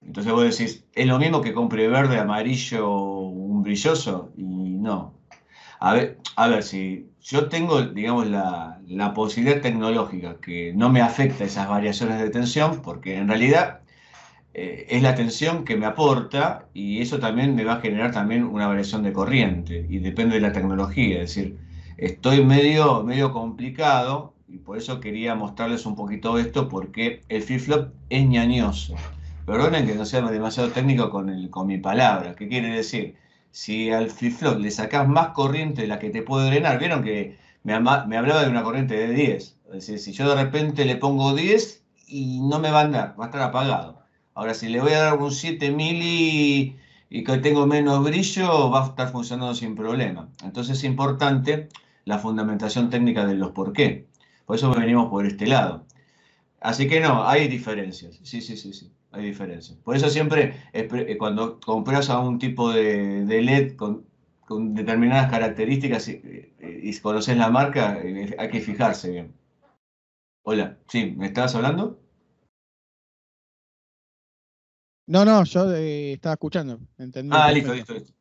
Entonces vos decís, ¿es lo mismo que compre verde, amarillo, un brilloso? Y no. A ver, si yo tengo, digamos, la posibilidad tecnológica que no me afecta esas variaciones de tensión, porque en realidad es la tensión que me aporta y eso también me va a generar también una variación de corriente y depende de la tecnología. Es decir, estoy medio complicado y por eso quería mostrarles un poquito esto porque el flip-flop es ñañoso. Perdonen que no sea demasiado técnico con mi palabra. ¿Qué quiere decir? Si al flip-flop le sacás más corriente de la que te puede drenar, vieron que me hablaba de una corriente de 10. Es decir, si yo de repente le pongo 10 y no me va a andar, va a estar apagado. Ahora, si le voy a dar un 7 y que tengo menos brillo, va a estar funcionando sin problema. Entonces es importante la fundamentación técnica de los por qué. Por eso venimos por este lado. Así que no, hay diferencias. Sí, hay diferencias. Por eso siempre, cuando compras a un tipo de LED con determinadas características y conoces la marca, hay que fijarse bien. Hola, sí, ¿me estabas hablando? No, yo estaba escuchando, entendí. Listo,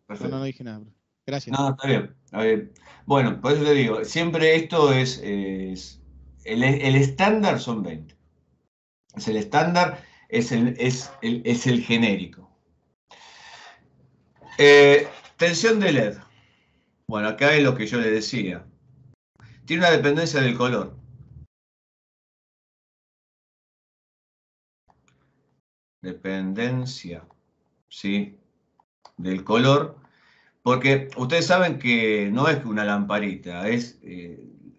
perfecto. No dije nada. Gracias. No, está bien. A ver, bueno, por eso te digo, siempre esto es el estándar son 20. Es el estándar, es el genérico. Tensión de LED. Bueno, acá es lo que yo le decía. Tiene una dependencia del color. Dependencia, ¿sí? Del color. Porque ustedes saben que no es una lamparita,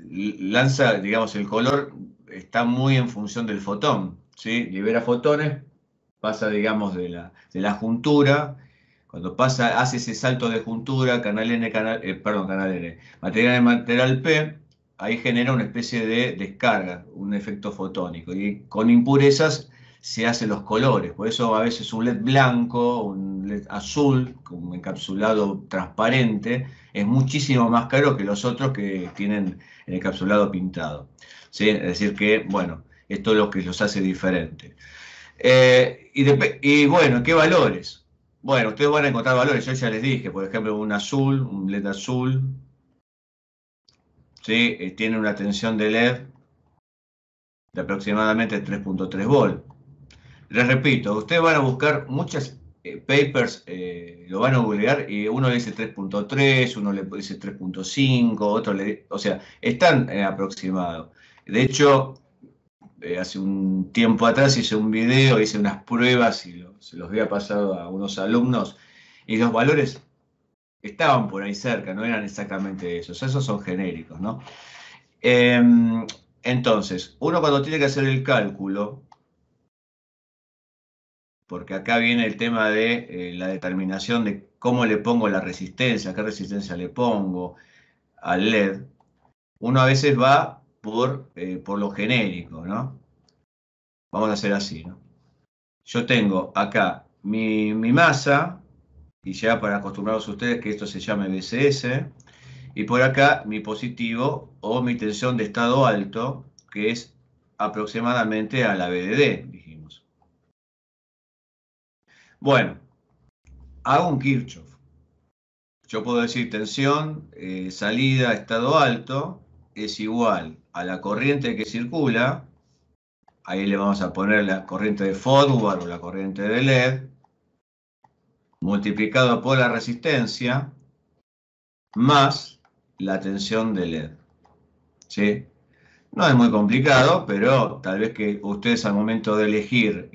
lanza, digamos, el color está muy en función del fotón, ¿sí? Libera fotones, pasa, digamos, de la juntura, cuando hace ese salto de juntura, canal N, material N, material P, ahí genera una especie de descarga, un efecto fotónico, y con impurezas se hacen los colores, por eso a veces un LED blanco, un LED azul, con un encapsulado transparente, es muchísimo más caro que los otros que tienen el encapsulado pintado. ¿Sí? Es decir que, bueno, esto es lo que los hace diferentes. Y bueno, ¿qué valores? Bueno, ustedes van a encontrar valores, yo ya les dije, por ejemplo, un LED azul, ¿sí? Tiene una tensión de LED de aproximadamente 3.3 volts. Les repito, ustedes van a buscar muchas papers, lo van a googlear y uno le dice 3.3, uno le dice 3.5, otro o sea, están aproximados. De hecho, hace un tiempo atrás hice un video, hice unas pruebas y se los había pasado a unos alumnos y los valores estaban por ahí cerca, no eran exactamente esos son genéricos, ¿no? Entonces, uno cuando tiene que hacer el cálculo, porque acá viene el tema de la determinación de cómo le pongo la resistencia, qué resistencia le pongo al LED, uno a veces va por lo genérico, ¿no? Vamos a hacer así, ¿no? Yo tengo acá mi masa, y ya para acostumbrados a ustedes que esto se llame BCS, y por acá mi positivo o mi tensión de estado alto, que es aproximadamente a la BDD, dijimos. Bueno, hago un Kirchhoff. Yo puedo decir tensión, salida, estado alto, es igual a la corriente que circula. Ahí le vamos a poner la corriente de forward o la corriente de LED, multiplicado por la resistencia, más la tensión de LED. ¿Sí? No es muy complicado, pero tal vez que ustedes al momento de elegir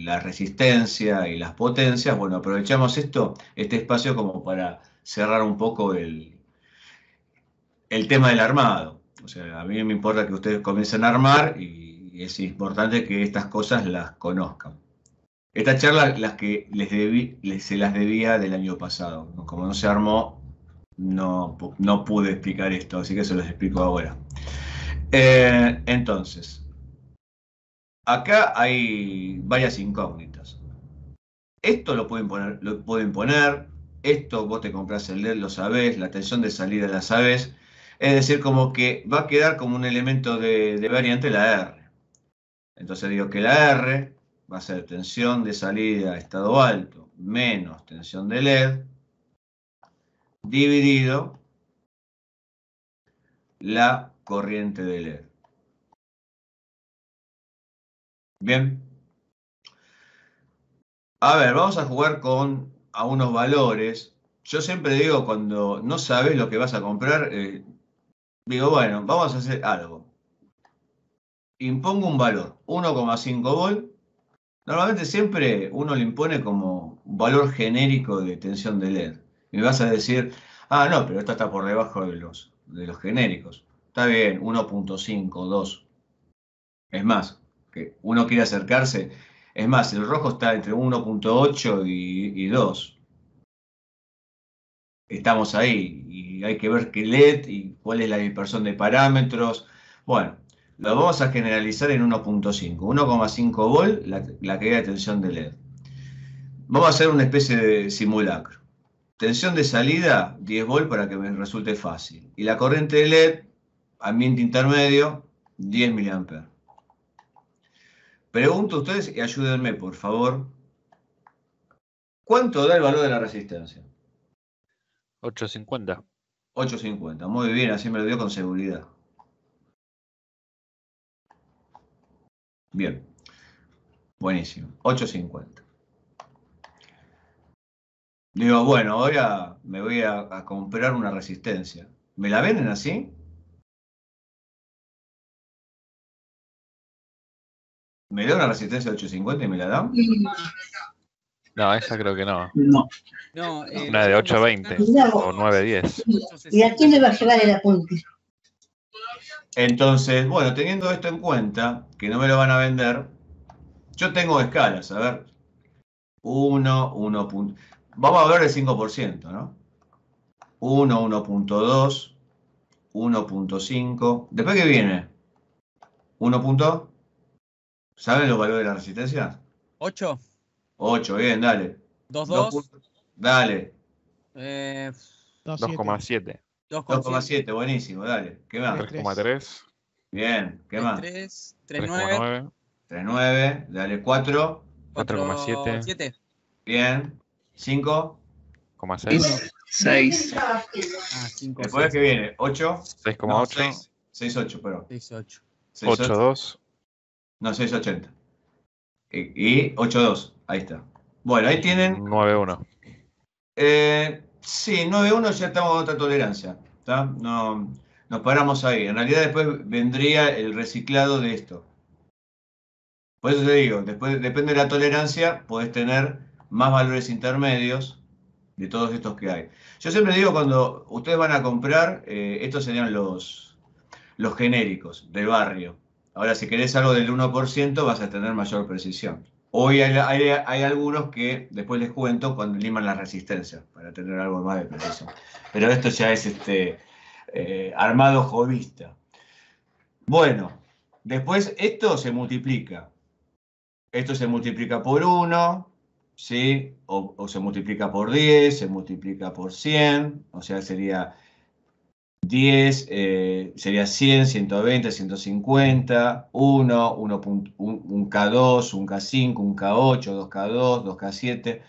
la resistencia y las potencias, bueno, aprovechamos este espacio como para cerrar un poco el tema del armado. O sea, a mí me importa que ustedes comiencen a armar y es importante que estas cosas las conozcan. Esta charla, las que se las debía del año pasado. Como no se armó, no pude explicar esto, así que se los explico ahora. Entonces, acá hay varias incógnitas. Esto lo pueden poner Esto vos te compras el LED, lo sabés, la tensión de salida la sabés. Es decir, como que va a quedar como un elemento de variante la R. Entonces digo que la R va a ser tensión de salida estado alto menos tensión de LED dividido la corriente de LED. Bien. A ver, vamos a jugar a unos valores. Yo siempre digo, cuando no sabes lo que vas a comprar, digo, bueno, vamos a hacer algo. Impongo un valor, 1,5 volt. Normalmente siempre uno le impone como un valor genérico de tensión de LED. Y me vas a decir, ah, no, pero esto está por debajo de los genéricos. Está bien, 1,5, 2. Es más, que uno quiere acercarse. Es más, el rojo está entre 1,8 y 2. Estamos ahí y hay que ver qué LED y cuál es la dispersión de parámetros. Bueno, lo vamos a generalizar en 1,5. 1,5 volt la caída de tensión de LED. Vamos a hacer una especie de simulacro. Tensión de salida, 10 volt para que me resulte fácil. Y la corriente de LED, ambiente intermedio, 10 mA. Pregunto a ustedes y ayúdenme, por favor. ¿Cuánto da el valor de la resistencia? 850. 850. Muy bien, así me lo dio con seguridad. Bien. Buenísimo. 850. Digo, bueno, ahora me voy a comprar una resistencia. ¿Me la venden así? ¿Me da una resistencia de 850 y me la dan? No, esa creo que no. No. No, Una de 820 o 910. ¿Y a quién le va a llevar el apunte? Entonces, bueno, teniendo esto en cuenta, que no me lo van a vender, yo tengo escalas, a ver. 1. Vamos a ver el 5%, ¿no? 1, 1.2, 1.5. ¿Después qué viene? 1. ¿Saben los valores de la resistencia? 8. 8, bien, dale. 2.2. Dale. 2,7. 2,7, buenísimo, dale. ¿Qué más? 3,3. Bien, ¿qué más? 3,9. 3,9, dale 4. 4,7. Bien. 5. 6,6. 6. Ah, 5. Después que viene 8. 6,8. 6,8, perdón. 6,8. 8,2. No, 6,80. Y 8,2. Ahí está. Bueno, ahí tienen. 9,1. Sí, 9,1 ya estamos con otra tolerancia. ¿Está? No, nos paramos ahí. En realidad después vendría el reciclado de esto. Por eso te digo, después depende de la tolerancia, podés tener más valores intermedios de todos estos que hay. Yo siempre digo, cuando ustedes van a comprar, estos serían los genéricos del barrio. Ahora, si querés algo del 1%, vas a tener mayor precisión. Hoy hay algunos que después les cuento cuando liman la resistencia, para tener algo más de precisión. Pero esto ya es armado jovista. Bueno, después esto se multiplica. Esto se multiplica por 1, ¿sí? O se multiplica por 10, se multiplica por 100, o sea, sería 10, sería 100, 120, 150, 1, un K2, un K5, un K8, 2K2, 2K7.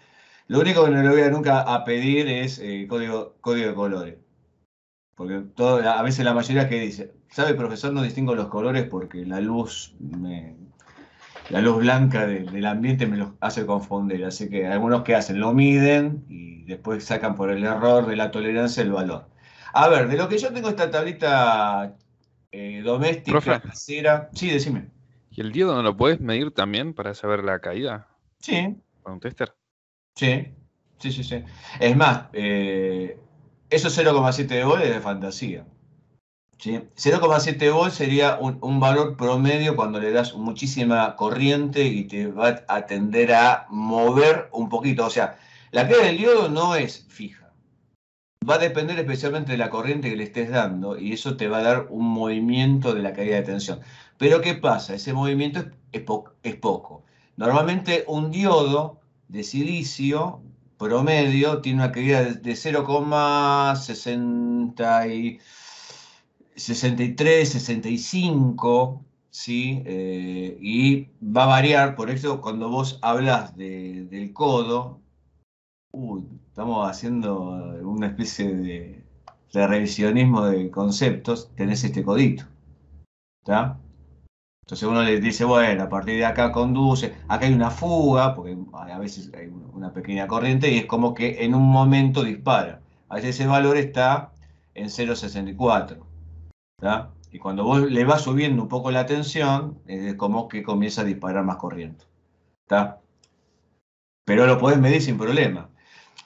Lo único que no le voy a nunca a pedir es código de colores. Porque a veces la mayoría que dice, ¿sabe, profesor? No distingo los colores porque la luz blanca del ambiente me los hace confundir. Así que algunos que hacen, lo miden y después sacan por el error de la tolerancia el valor. A ver, de lo que yo tengo esta tablita doméstica, Profe. casera. Sí, decime. ¿Y el diodo no lo puedes medir también para saber la caída? Sí, ¿Con un tester? sí. Es más, esos 0,7 volt es de fantasía. ¿Sí? 0,7 volt sería un valor promedio cuando le das muchísima corriente y te va a tender a mover un poquito. O sea, la caída del diodo no es fija. Va a depender especialmente de la corriente que le estés dando y eso te va a dar un movimiento de la caída de tensión. Pero ¿qué pasa? Ese movimiento es poco. Normalmente un diodo de silicio promedio tiene una caída de 0,63, 65, ¿sí? Y va a variar, por eso cuando vos hablas del codo, estamos haciendo una especie de revisionismo de conceptos, tenés este codito, ¿está? Entonces uno le dice, bueno, a partir de acá conduce, acá hay una fuga, porque a veces hay una pequeña corriente y es como que en un momento dispara. A veces ese valor está en 0,64, ¿tá? Y cuando vos le vas subiendo un poco la tensión, es como que comienza a disparar más corriente, ¿tá? Pero lo podés medir sin problema.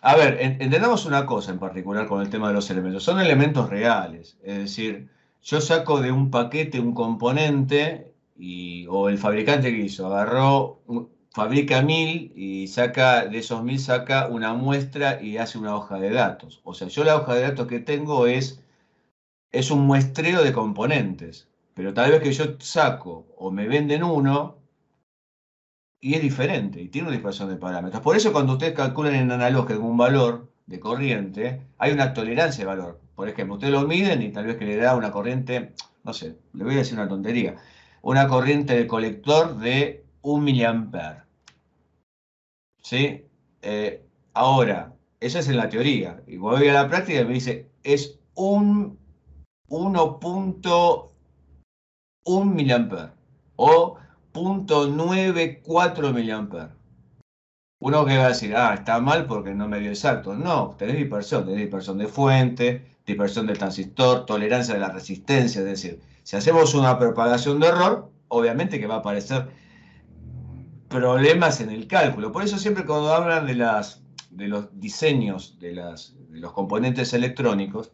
A ver, entendamos una cosa en particular con el tema de los elementos. Son elementos reales, es decir, yo saco de un paquete un componente o el fabricante que hizo, fabrica 1000 y saca de esos 1000 saca una muestra y hace una hoja de datos. O sea, yo la hoja de datos que tengo es un muestreo de componentes, pero tal vez que yo saco o me venden uno y es diferente y tiene una dispersión de parámetros. Por eso cuando ustedes calculan en analógica un valor de corriente, hay una tolerancia de valor. Por ejemplo, ustedes lo miden y tal vez que le da una corriente, no sé, le voy a decir una tontería, una corriente de colector de 1 miliampere. ¿Sí? Ahora, eso es en la teoría. Y cuando voy a la práctica me dice, es 1.1 miliampere o 0.94 miliampere. Uno que va a decir, está mal porque no me dio exacto. No, tenés dispersión de fuente, dispersión del transistor, tolerancia de la resistencia. Es decir, si hacemos una propagación de error, obviamente que va a aparecer problemas en el cálculo. Por eso siempre cuando hablan de los diseños de los componentes electrónicos,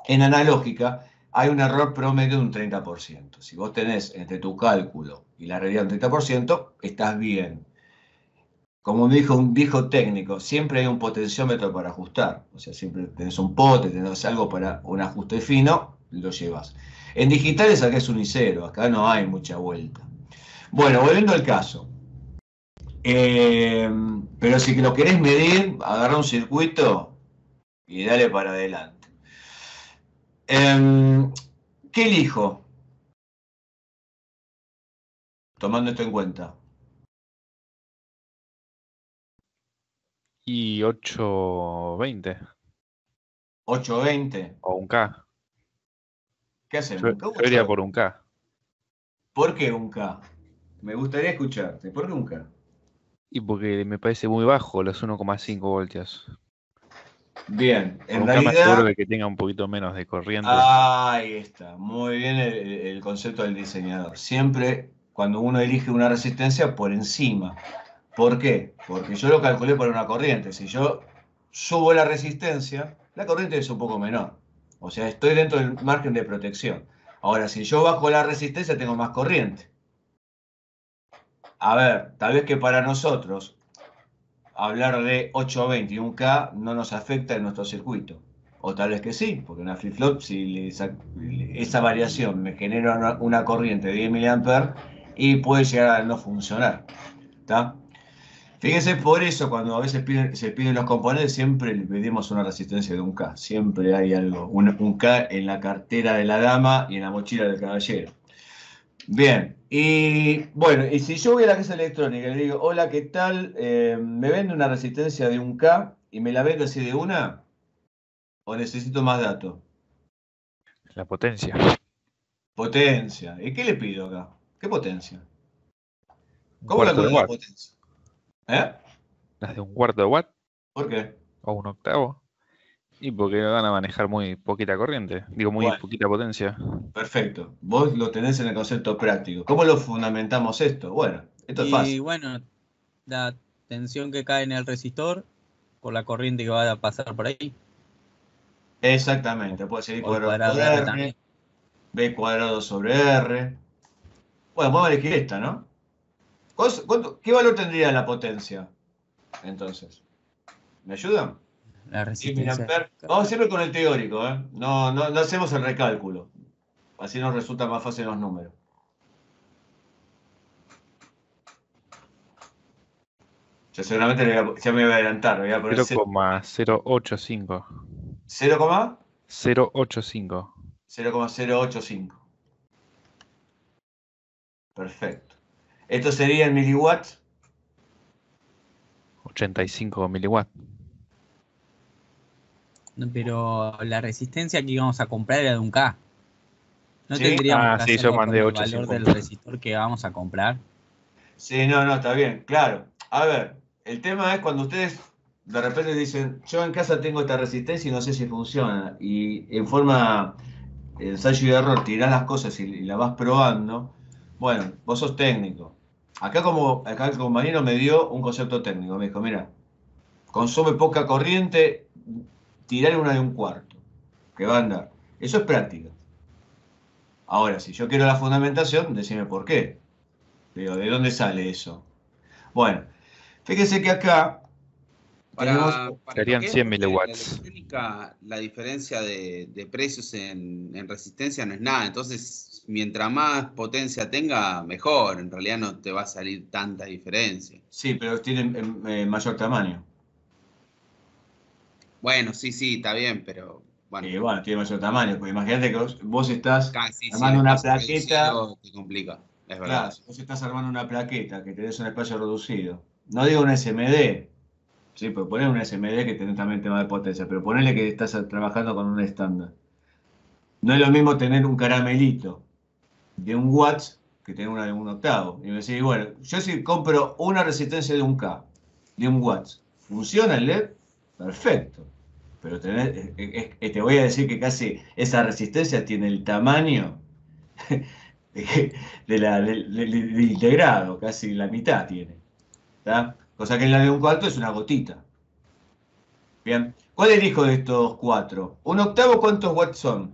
en analógica hay un error promedio de un 30%. Si vos tenés entre tu cálculo y la realidad un 30%, estás bien. Como me dijo un viejo técnico, siempre hay un potenciómetro para ajustar. O sea, siempre tenés un pote, tenés algo para un ajuste fino, lo llevas. En digitales acá es un y cero, acá no hay mucha vuelta. Bueno, volviendo al caso. Pero si lo querés medir, agarra un circuito y dale para adelante. ¿Qué elijo? Tomando esto en cuenta. Y 820 820. o un K. ¿Qué hacemos? Yo, ¿Un K o yo iría 820? por un K. ¿Por qué un K? Me gustaría escucharte. ¿Por qué un K? Y porque me parece muy bajo los 1,5 voltios. Bien, Por en un K me aseguro realidad, de que tenga un poquito menos de corriente. ahí está. Muy bien el concepto del diseñador. Siempre cuando uno elige una resistencia por encima. ¿Por qué? Porque yo lo calculé por una corriente. Si yo subo la resistencia, la corriente es un poco menor. O sea, estoy dentro del margen de protección. Ahora, si yo bajo la resistencia, tengo más corriente. A ver, tal vez que para nosotros hablar de 820 y un K no nos afecta en nuestro circuito. O tal vez que sí, porque una flip-flop, si esa variación me genera una corriente de 10 mA y puede llegar a no funcionar. ¿Está? Fíjense, por eso cuando a veces se piden los componentes, siempre le pedimos una resistencia de un K. Siempre hay algo, un K en la cartera de la dama y en la mochila del caballero. Bien, y bueno, y si yo voy a la casa electrónica y le digo, hola, ¿qué tal? ¿Me vende una resistencia de un K y me la vende así de una? ¿O necesito más datos? La potencia. Potencia. ¿Y qué le pido acá? ¿Qué potencia? Un ¿Cómo cuarto de calculo la watt. potencia? ¿Eh? Las de un cuarto de watt ¿Por qué? o un octavo. Y porque van a manejar muy poquita corriente. Digo, muy Bueno, poquita potencia. perfecto. Vos lo tenés en el concepto práctico. ¿Cómo lo fundamentamos esto? Bueno, esto es Y fácil. bueno, la tensión que cae en el resistor por la corriente que va a pasar por ahí. Exactamente. Puede ser I O el cuadrado cuadrado por de R R, también. B cuadrado sobre R. Bueno, vamos a elegir esta, ¿no? ¿Qué valor tendría la potencia? Entonces, ¿me ayudan? La 10 resistencia. miliamperes. Vamos siempre con el teórico, ¿eh? No hacemos el recálculo. Así nos resulta más fácil los números. Yo seguramente ya me voy a adelantar, voy a poner 0,085. 0,085. 0,085. Perfecto. Esto sería en miliwatts. 85 miliwatts. No, pero la resistencia que íbamos a comprar era de 1K. ¿No Sí. tendríamos que Sí, yo hacerlo mandé con el valor 850. del resistor que vamos a comprar? Sí, no, está bien, claro. A ver, el tema es cuando ustedes de repente dicen, yo en casa tengo esta resistencia y no sé si funciona. Y en forma ensayo y error tirás las cosas y las vas probando. Bueno, vos sos técnico. Acá el compañero me dio un concepto técnico. Me dijo, mira, consume poca corriente, tirale una de 1/4, que va a andar. Eso es práctica. Ahora, si yo quiero la fundamentación, decime por qué. Digo, ¿de dónde sale eso? Bueno, fíjense que acá tenemos... Para lo Serían que es 100 la miliwatts. electrónica, la diferencia de precios en resistencia no es nada. Entonces, mientras más potencia tenga, mejor. En realidad no te va a salir tanta diferencia. Sí, pero tienen mayor tamaño. Bueno, sí, está bien, pero bueno, Y bueno, tiene mayor tamaño. Porque imagínate que vos estás casi si el armando una espacio es plaqueta. reducido te complica, es Claro, verdad. si vos estás armando una plaqueta que tenés un espacio reducido. No digo un SMD. Sí, pero poner un SMD que tenés también tema de potencia. Pero ponele que estás trabajando con un estándar. No es lo mismo tener un caramelito de 1 watts que tener una de 1/8. Y me decís, bueno, yo si compro una resistencia de 1K, de 1 watts, ¿funciona el LED? Perfecto. Pero te voy a decir que casi esa resistencia tiene el tamaño del integrado, casi la mitad tiene. ¿Tá? Cosa que en la de 1/4 es una gotita. Bien. ¿Cuál elijo de estos 4? 1/8, ¿cuántos watts son?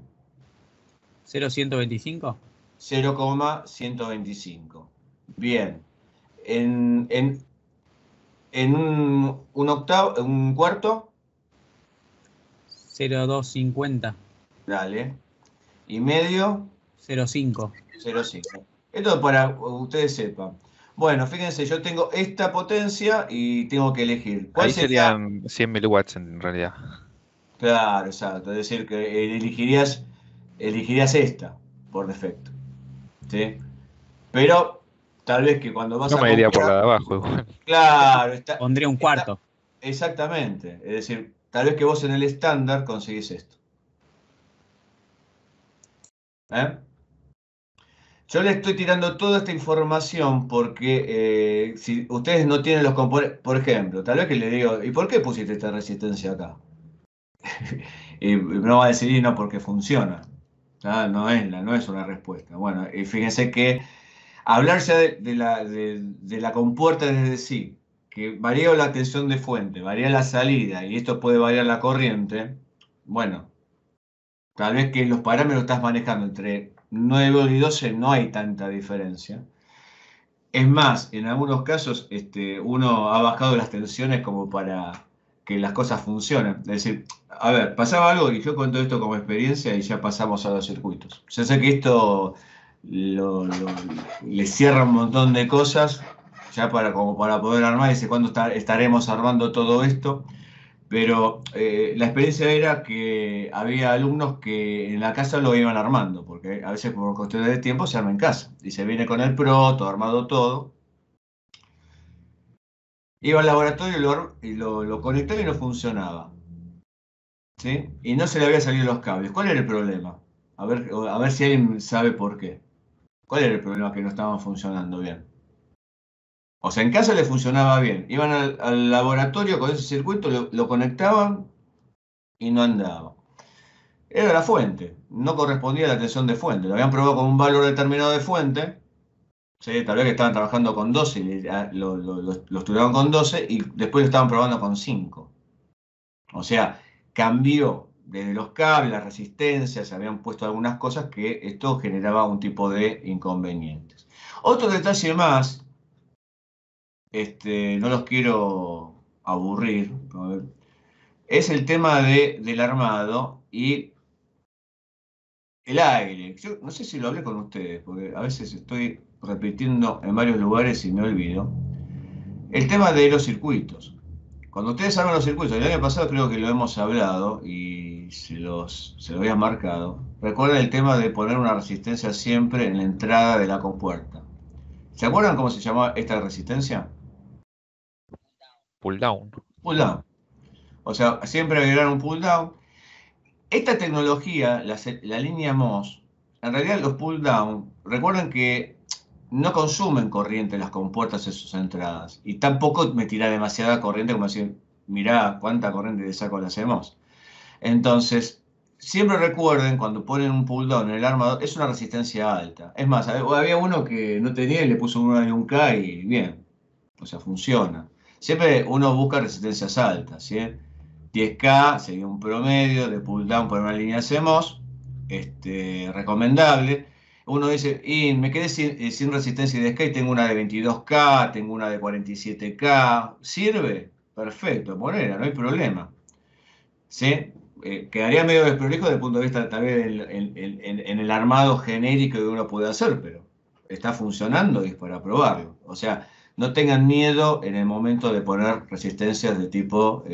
0,125. 0,125. Bien. En un cuarto, 0,250. dale. Y medio, 0,5. 0,5. Esto para que ustedes sepan. Bueno, fíjense, yo tengo esta potencia y tengo que elegir. ¿Cuál Ahí sería? serían 100 miliwatts en realidad. Claro, exacto. Es decir, que elegirías esta por defecto. ¿Sí? Pero tal vez que cuando vas Yo a me iría por la comprar. de abajo igual. Claro, Pondría un cuarto. exactamente. Es decir, tal vez que vos en el estándar conseguís esto. ¿Eh? Yo le estoy tirando toda esta información porque si ustedes no tienen los componentes, por ejemplo, tal vez que le digo, ¿y por qué pusiste esta resistencia acá? Y no va a decir, "Y no, porque funciona". Ah, no es una respuesta. Bueno, y fíjense que hablar ya de la compuerta desde sí, que varía la tensión de fuente, varía la salida y esto puede variar la corriente, bueno, tal vez que los parámetros estás manejando entre 9 y 12 no hay tanta diferencia. Es más, en algunos casos uno ha bajado las tensiones como para que las cosas funcionen. Es decir, a ver, pasaba algo y yo cuento esto como experiencia y ya pasamos a los circuitos. Yo sé que esto le cierra un montón de cosas, ya como para poder armar, y dice cuándo estaremos armando todo esto. Pero la experiencia era que había alumnos que en la casa lo iban armando, porque a veces por cuestiones de tiempo se arma en casa. Y se viene con el proto, armado todo. Iba al laboratorio y lo conectaba y no funcionaba. ¿Sí? Y no se le había salido los cables. ¿Cuál era el problema? A ver si alguien sabe por qué. ¿Cuál era el problema que no estaban funcionando bien? O sea, en casa le funcionaba bien. Iban al laboratorio con ese circuito, lo conectaban y no andaba. Era la fuente, no correspondía a la tensión de fuente. Lo habían probado con un valor determinado de fuente. ¿Sí? Tal vez que estaban trabajando con 12 y lo estudiaban con 12 y después lo estaban probando con 5. O sea, cambió desde los cables, las resistencias, se habían puesto algunas cosas que esto generaba un tipo de inconvenientes. Otro detalle más, no los quiero aburrir, es el tema del armado y el aire. Yo no sé si lo hablé con ustedes, porque a veces estoy repitiendo en varios lugares y me olvido. El tema de los circuitos. Cuando ustedes arman los circuitos, el año pasado creo que lo hemos hablado y se los había marcado. Recuerden el tema de poner una resistencia siempre en la entrada de la compuerta. ¿Se acuerdan cómo se llamaba esta resistencia? Pull down. Pull down. O sea, siempre agregar un pull down. Esta tecnología, la línea MOS, en realidad los pull down, recuerden que no consumen corriente las compuertas en sus entradas. Y tampoco me tira demasiada corriente como decir, mirá cuánta corriente le saco la CMOS. Entonces, siempre recuerden cuando ponen un pull down en el armador, es una resistencia alta. Es más, había uno que no tenía y le puso uno en un K y bien. O sea, funciona. Siempre uno busca resistencias altas, ¿sí? 10K sería un promedio de pull down por una línea CMOS, recomendable. Uno dice, y me quedé sin resistencia de 10K y tengo una de 22K, tengo una de 47K. ¿Sirve? Perfecto, ponela, no hay problema. ¿Sí? Quedaría medio desprolijo desde el punto de vista tal vez en el armado genérico que uno puede hacer, pero está funcionando y es para probarlo. O sea, no tengan miedo en el momento de poner resistencias de tipo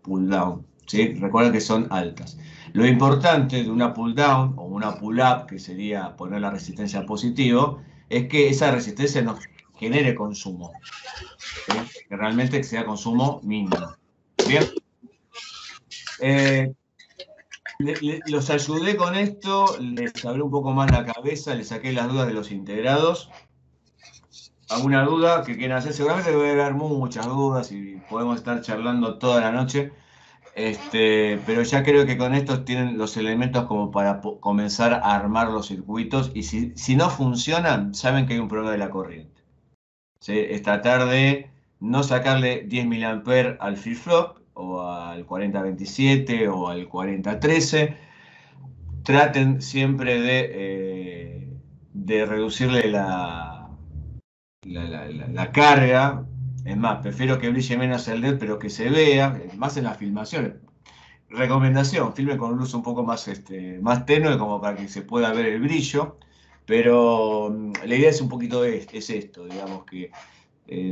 pull down, ¿sí? Recuerden que son altas. Lo importante de una pull down o una pull up, que sería poner la resistencia positivo, es que esa resistencia no genere consumo, ¿sí? Que realmente sea consumo mínimo. Bien. Los ayudé con esto, les abrí un poco más la cabeza, les saqué las dudas de los integrados. ¿Alguna duda que quieran hacer? Seguramente debe haber muchas dudas y podemos estar charlando toda la noche. Pero ya creo que con estos tienen los elementos como para comenzar a armar los circuitos. Y si no funcionan, saben que hay un problema de la corriente. ¿Sí? Es tratar de no sacarle 10 mA al flip-flop o al 4027 o al 4013. Traten siempre de reducirle la carga. Es más, prefiero que brille menos el LED, pero que se vea, más en las filmaciones. Recomendación, filmen con luz un poco más, más tenue, como para que se pueda ver el brillo. Pero la idea es un poquito es esto, digamos, que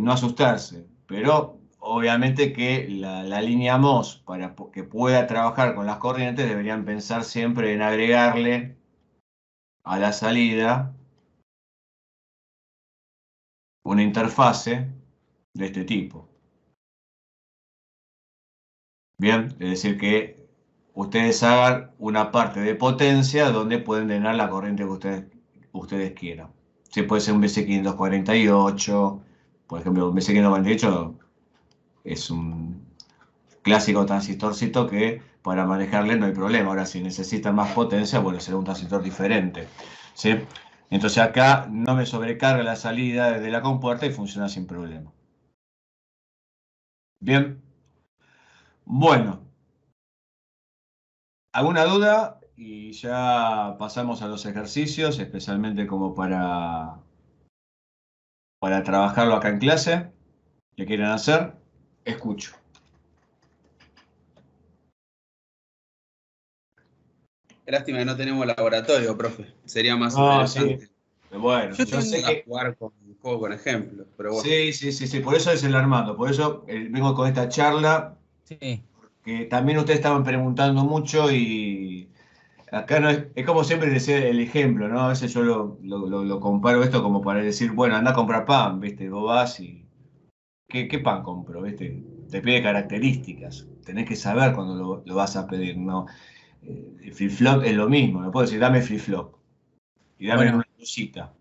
no asustarse. Pero obviamente que la línea MOS, para que pueda trabajar con las corrientes, deberían pensar siempre en agregarle a la salida una interfase de este tipo. Bien, es decir que ustedes hagan una parte de potencia donde pueden drenar la corriente que ustedes quieran. Sí, puede ser un BC548, por ejemplo, un BC548 es un clásico transistorcito que para manejarle no hay problema. Ahora, si necesitan más potencia, bueno, será un transistor diferente, ¿sí? Entonces acá no me sobrecarga la salida de la compuerta y funciona sin problema. Bien. Bueno. ¿Alguna duda? Y ya pasamos a los ejercicios, especialmente como para trabajarlo acá en clase. ¿Qué quieren hacer? Escucho. Lástima que no tenemos laboratorio, profe. Sería más Sí. interesante. Bueno, yo sé que jugar con un juego con ejemplos, pero bueno. Sí, por eso es el Armando, por eso vengo con esta charla, Sí. que también ustedes estaban preguntando mucho y acá no es como siempre decía el ejemplo, ¿no? A veces yo lo comparo esto como para decir, bueno, anda a comprar pan, ¿viste? Vos vas y ¿qué pan compro? ¿Viste? Te pide características, tenés que saber cuando lo vas a pedir, ¿no? El flip-flop es lo mismo, no puedo decir, dame flip-flop y dame una lucita.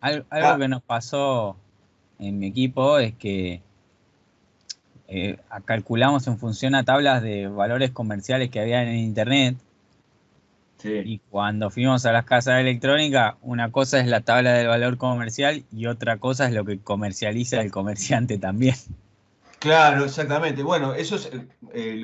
Algo que nos pasó en mi equipo es que calculamos en función a tablas de valores comerciales que había en internet. Sí. Y cuando fuimos a las casas de electrónica, una cosa es la tabla del valor comercial y otra cosa es lo que comercializa el comerciante también. Claro, exactamente. Bueno, eso es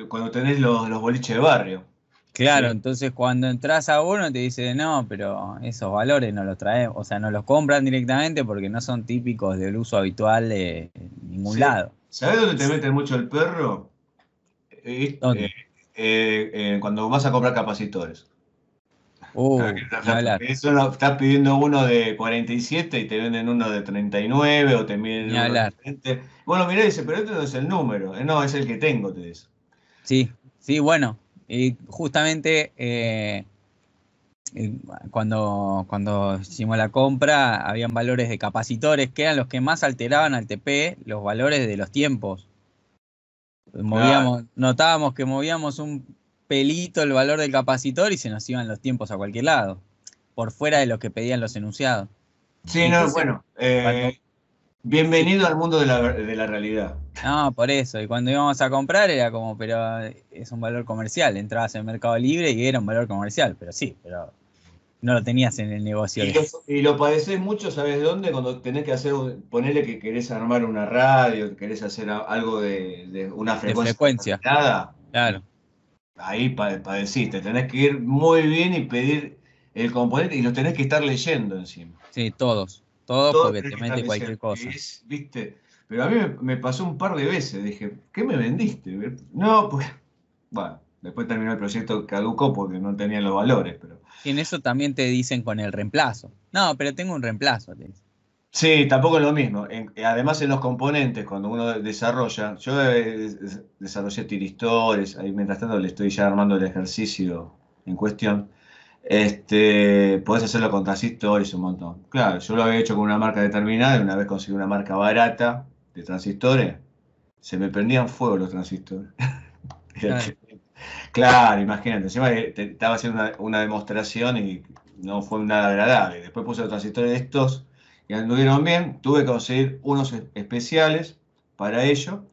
cuando tenés los boliches de barrio. Claro, Sí. entonces cuando entras a uno te dice, no, pero esos valores no los traemos, o sea, no los compran directamente porque no son típicos del uso habitual de ningún lado. ¿Sabés dónde te mete mucho el perro? ¿Dónde? Cuando vas a comprar capacitores. Ni hablar, Estás pidiendo uno de 47 y te venden uno de 39 o te venden ni uno hablar. diferente. Bueno, mirá, dice, pero este no es el número. No, es el que tengo, te dice. Sí, sí, bueno. Y justamente cuando hicimos la compra, habían valores de capacitores que eran los que más alteraban al TP los valores de los tiempos. Claro. Notábamos que movíamos un pelito el valor del capacitor y se nos iban los tiempos a cualquier lado, por fuera de lo que pedían los enunciados. Sí, no, Entonces, bueno, cuando, sí, bienvenido al mundo de la realidad. no, por eso, y cuando íbamos a comprar era como, pero es un valor comercial, entrabas en Mercado Libre y era un valor comercial, pero sí, pero no lo tenías en el negocio de... Y lo padecés mucho, ¿sabes dónde? Cuando tenés que hacer, ponele que querés armar una radio, que querés hacer algo de una de frecuencia frecuencia, determinada, claro. ahí padeciste. Tenés que ir muy bien y pedir el componente y lo tenés que estar leyendo encima. Sí, todos Todo porque tenés te que estar mete cualquier leyendo. cosa. ¿Viste? Pero a mí me pasó un par de veces. Dije, ¿qué me vendiste? No, pues, bueno, después terminó el proyecto, caducó porque no tenían los valores, pero... Y en eso también te dicen con el reemplazo. No, pero tengo un reemplazo, te dicen. Sí, tampoco es lo mismo. Además, en los componentes, cuando uno desarrolla, yo desarrollé tiristores, ahí mientras tanto le estoy ya armando el ejercicio en cuestión. Podés hacerlo con transistores un montón. Claro, yo lo había hecho con una marca determinada y una vez conseguí una marca barata de transistores, se me prendían fuego los transistores. Claro. Claro, imagínate, encima te estaba haciendo una demostración y no fue nada agradable. Después puse los transistores de estos y anduvieron bien. Tuve que conseguir unos especiales para ello.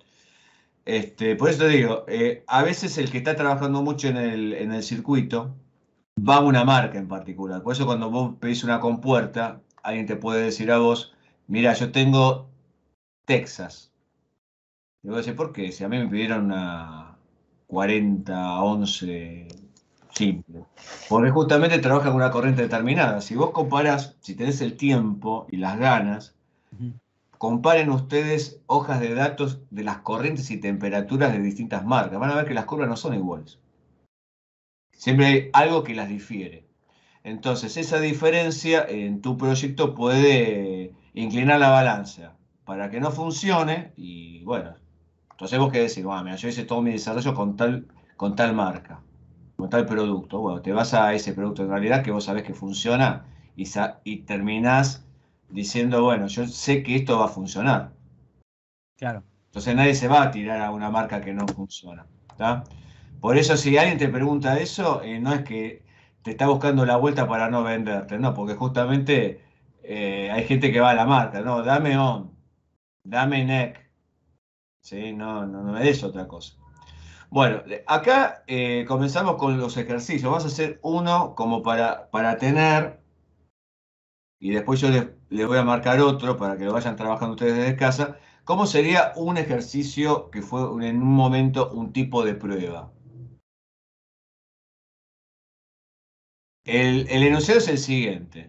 Por eso te digo, a veces el que está trabajando mucho en el circuito va a una marca en particular. Por eso cuando vos pedís una compuerta, alguien te puede decir a vos, mira, yo tengo Texas. Y vos decís, ¿por qué? Si a mí me pidieron una 4011 simple. Porque justamente trabaja con una corriente determinada. Si vos comparás, si tenés el tiempo y las ganas, Ujú. comparen ustedes hojas de datos de las corrientes y temperaturas de distintas marcas. Van a ver que las curvas no son iguales. Siempre hay algo que las difiere. Entonces, esa diferencia en tu proyecto puede inclinar la balanza para que no funcione y bueno, entonces vos qué decís, bueno, mira, yo hice todo mi desarrollo con tal marca, con tal producto. Bueno, te vas a ese producto en realidad que vos sabés que funciona y terminás diciendo, bueno, yo sé que esto va a funcionar. Claro, Entonces nadie se va a tirar a una marca que no funciona. ¿Tá? Por eso si alguien te pregunta eso, no es que te está buscando la vuelta para no venderte, no, porque justamente hay gente que va a la marca, no, dame on, dame neck, ¿sí? No me des otra cosa. Bueno, acá comenzamos con los ejercicios. Vamos a hacer uno como para tener, y después yo les voy a marcar otro para que lo vayan trabajando ustedes desde casa. ¿Cómo sería un ejercicio que fue en un momento un tipo de prueba? El enunciado es el siguiente.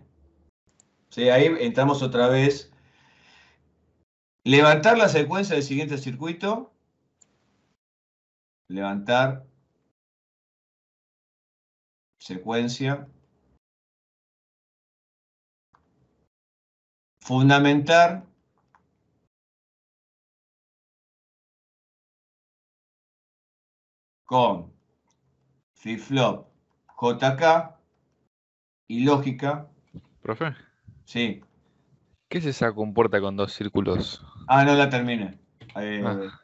¿Sí? Ahí entramos otra vez. Levantar la secuencia del siguiente circuito. Levantar secuencia. Fundamentar con flip-flop JK y lógica. Profe, Sí. ¿qué es esa compuerta con dos círculos? Ah, no la terminé. Ah,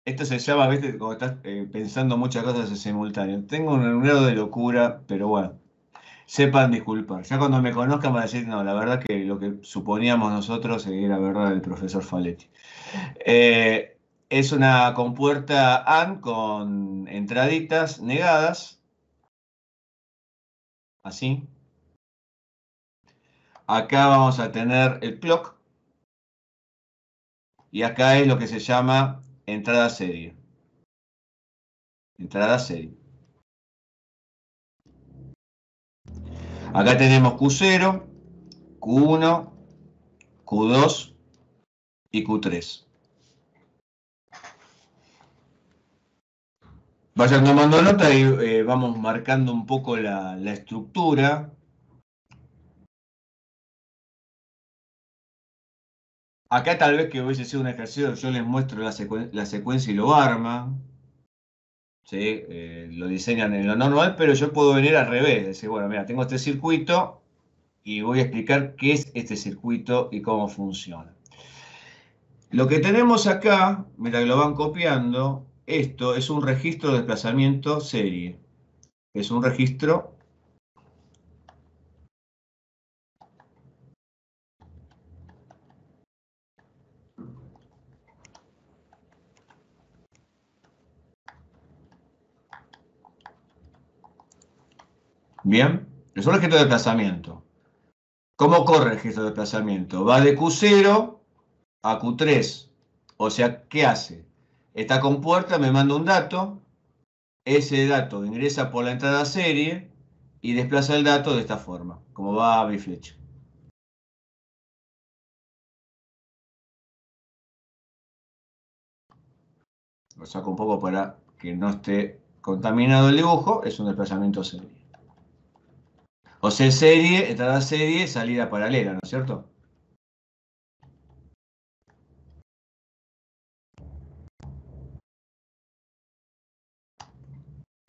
Esto se llama, viste, como estás pensando muchas cosas en simultáneo. Tengo un grado de locura, pero bueno, sepan disculpar. Ya cuando me conozcan van a decir, no, la verdad que lo que suponíamos nosotros era verdad del profesor Faletti. Es una compuerta AND con entraditas negadas, así. Acá vamos a tener el clock y acá es lo que se llama entrada serie. Entrada serie. Acá tenemos Q0, Q1, Q2 y Q3. Vayan tomando nota y vamos marcando un poco la estructura. Acá tal vez que hubiese sido un ejercicio, yo les muestro la secuencia y lo arman. ¿Sí? Lo diseñan en lo normal, pero yo puedo venir al revés. Decir, bueno, mira, tengo este circuito y voy a explicar qué es este circuito y cómo funciona. Lo que tenemos acá, mira que lo van copiando, esto es un registro de desplazamiento serie. Es un registro bien, es un registro de desplazamiento. ¿Cómo corre el registro de desplazamiento? Va de Q0 a Q3. O sea, ¿qué hace? Esta compuerta me manda un dato, ese dato ingresa por la entrada serie y desplaza el dato de esta forma, como va a biflecha. Lo saco un poco para que no esté contaminado el dibujo, es un desplazamiento serie. O sea, serie, entrada serie, salida paralela, ¿no es cierto?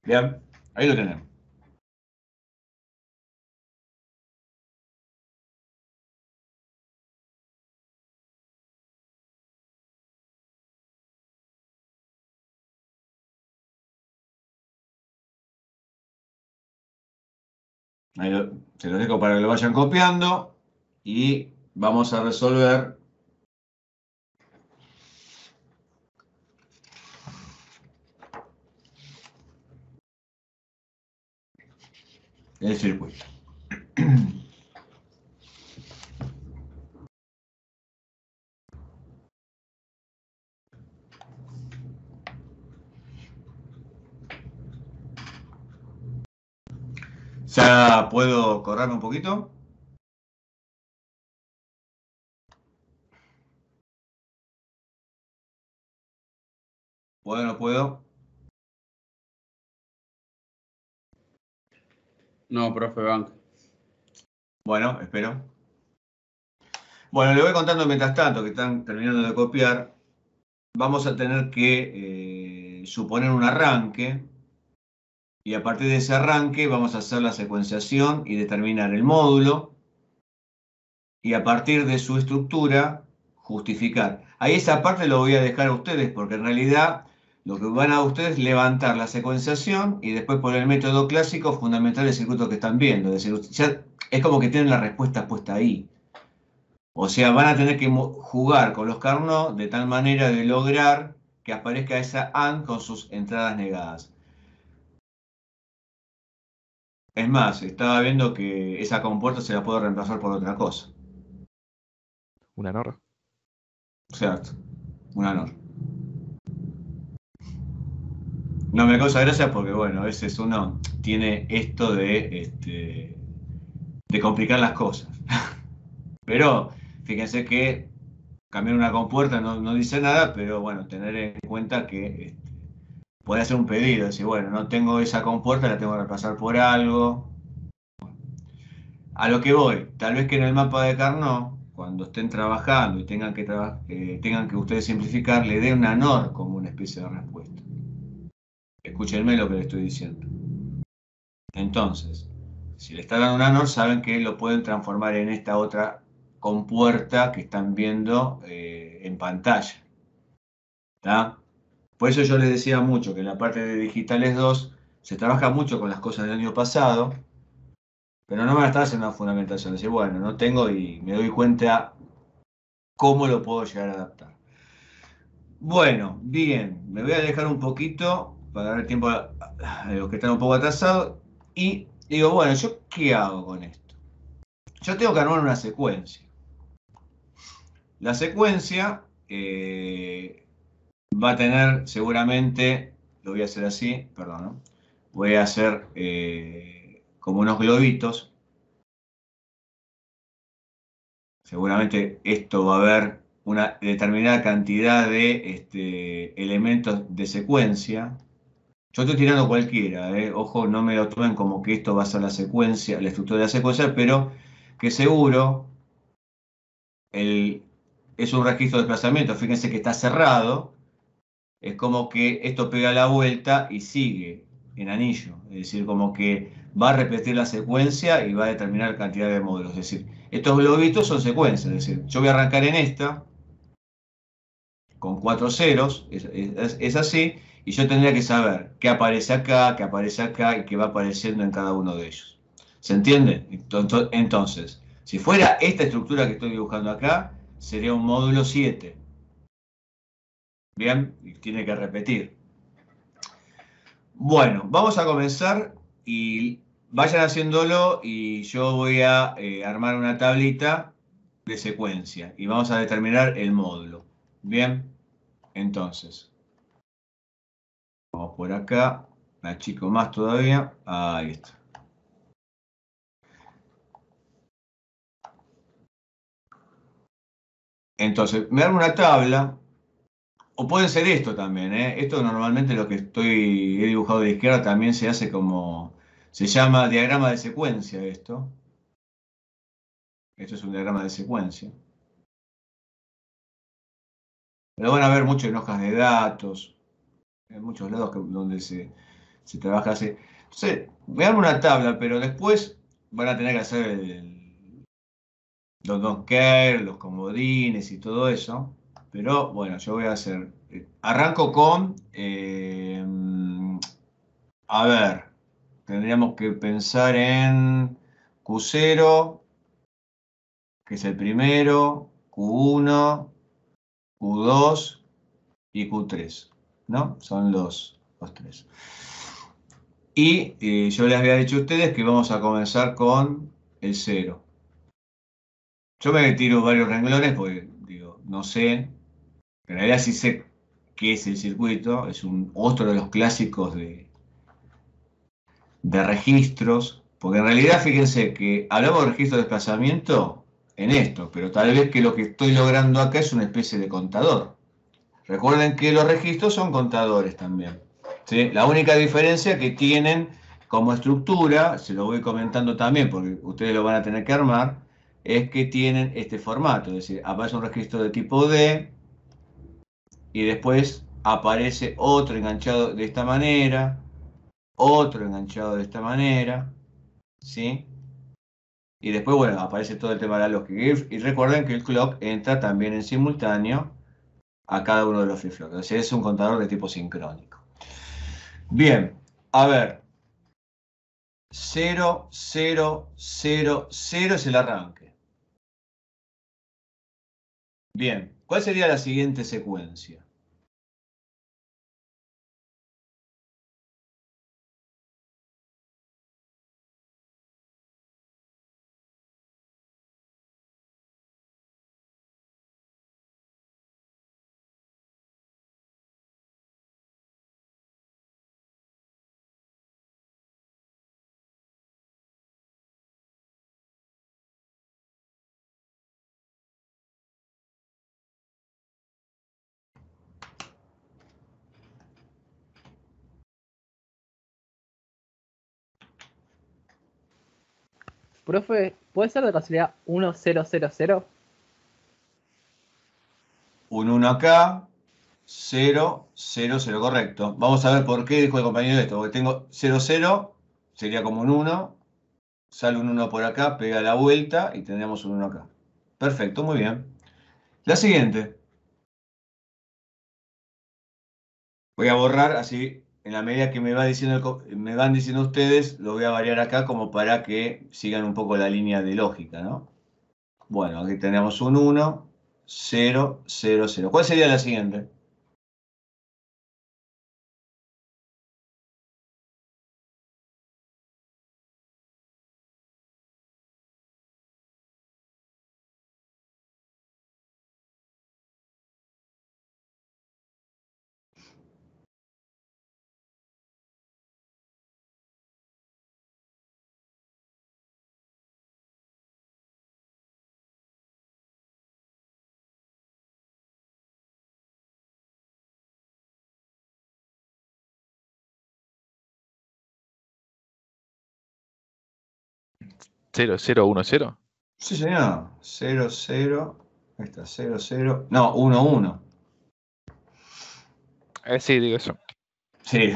Bien, ahí lo tenemos. Se los dejo para que lo vayan copiando y vamos a resolver el circuito. ¿Ya puedo correrme un poquito? ¿Puedo o no puedo? No, profe Bank. Bueno, espero. Bueno, le voy contando mientras tanto que están terminando de copiar. Vamos a tener que suponer un arranque y a partir de ese arranque vamos a hacer la secuenciación y determinar el módulo y a partir de su estructura justificar. Ahí esa parte lo voy a dejar a ustedes porque en realidad lo que van a ustedes es levantar la secuenciación y después por el método clásico fundamentar el circuito que están viendo. Es decir, ya es como que tienen la respuesta puesta ahí. O sea, van a tener que jugar con los Carnot de tal manera de lograr que aparezca esa AND con sus entradas negadas. Es más, estaba viendo que esa compuerta se la puedo reemplazar por otra cosa. ¿Una NOR? Cierto, una NOR. No me causa gracia porque, bueno, a veces uno tiene esto de complicar las cosas. Pero fíjense que cambiar una compuerta no dice nada, pero bueno, tener en cuenta que puede hacer un pedido, decir, bueno, no tengo esa compuerta, la tengo que reemplazar por algo. A lo que voy, tal vez que en el mapa de Carnot, cuando estén trabajando y tengan que ustedes simplificar, le dé una NOR como una especie de respuesta. Escúchenme lo que les estoy diciendo. Entonces, si le está dando una NOR, saben que lo pueden transformar en esta otra compuerta que están viendo en pantalla. ¿Tá? Por eso yo les decía mucho que en la parte de Digitales 2 se trabaja mucho con las cosas del año pasado, pero no van a estar haciendo una fundamentación. Decir, bueno, no tengo y me doy cuenta cómo lo puedo llegar a adaptar. Bueno, bien, me voy a alejar un poquito para dar tiempo a los que están un poco atrasados y digo, bueno, ¿yo qué hago con esto? Yo tengo que armar una secuencia. La secuencia va a tener seguramente, lo voy a hacer así, perdón, ¿no? Voy a hacer como unos globitos. Seguramente esto va a haber una determinada cantidad de elementos de secuencia. Yo estoy tirando cualquiera, ojo, no me lo tomen como que esto va a ser la secuencia, la estructura de la secuencia, pero que seguro es un registro de desplazamiento. Fíjense que está cerrado, es como que esto pega la vuelta y sigue en anillo. Es decir, como que va a repetir la secuencia y va a determinar cantidad de módulos. Es decir, estos globitos son secuencias. Es decir, yo voy a arrancar en esta con 4 ceros, es así, y yo tendría que saber qué aparece acá y qué va apareciendo en cada uno de ellos. ¿Se entiende? Entonces, si fuera esta estructura que estoy dibujando acá, sería un módulo 7. Bien, y tiene que repetir. Bueno, vamos a comenzar y vayan haciéndolo y yo voy a armar una tablita de secuencia y vamos a determinar el módulo. Bien, entonces, vamos por acá, me achico más todavía, ahí está. Entonces, me armo una tabla, o puede ser esto también, ¿eh? Esto normalmente lo que he dibujado de izquierda también se hace como, se llama diagrama de secuencia esto. Esto es un diagrama de secuencia. Lo van a ver mucho en hojas de datos, en muchos lados donde se trabaja así. Entonces, voy a armar una tabla, pero después van a tener que hacer los don't care, los comodines y todo eso. Pero bueno, yo voy a hacer. Arranco con. A ver, tendríamos que pensar en Q0, que es el primero, Q1, Q2 y Q3, ¿no? Son los tres. Y yo les había dicho a ustedes que vamos a comenzar con el 0. Yo me tiro varios renglones porque, digo, no sé, en realidad sí sé qué es el circuito, es otro de los clásicos de registros, porque en realidad fíjense que hablamos de registro de desplazamiento en esto, pero tal vez que lo que estoy logrando acá es una especie de contador. Recuerden que los registros son contadores también, ¿sí? La única diferencia que tienen como estructura, se lo voy comentando también porque ustedes lo van a tener que armar, es que tienen este formato, es decir, aparece un registro de tipo D y después aparece otro enganchado de esta manera, otro enganchado de esta manera, ¿sí? Y después, bueno, aparece todo el tema de la lógica. Y recuerden que el clock entra también en simultáneo a cada uno de los flip-flops. O sea, es un contador de tipo sincrónico. Bien, a ver. 0, 0, 0, 0 es el arranque. Bien, ¿cuál sería la siguiente secuencia? Profe, ¿puede ser de casualidad 1000? Un 1 acá, 0, 0, 0, correcto. Vamos a ver por qué dijo el compañero esto. Porque tengo 0, 0, sería como un 1. Sale un 1 por acá, pega la vuelta y tendríamos un 1 acá. Perfecto, muy bien. La siguiente. Voy a borrar así, en la medida que me van diciendo ustedes, lo voy a variar acá como para que sigan un poco la línea de lógica, ¿no? Bueno, aquí tenemos un 1, 0, 0, 0. ¿Cuál sería la siguiente? 0010. Sí, señor. 00. Ahí está, 00. No, 11. Sí, digo eso. Sí,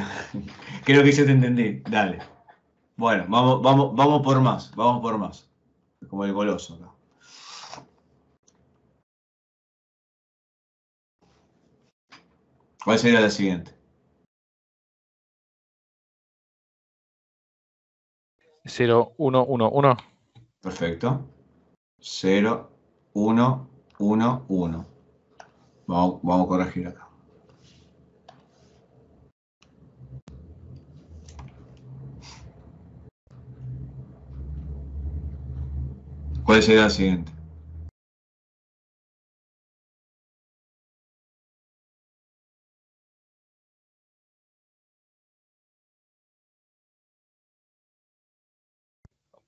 creo que sí te entendí. Dale. Bueno, vamos por más. Vamos por más. Como el goloso acá. ¿Cuál sería la siguiente? 0111. Perfecto. 0, 1, 1, 1. Vamos a corregir acá. ¿Cuál sería la siguiente?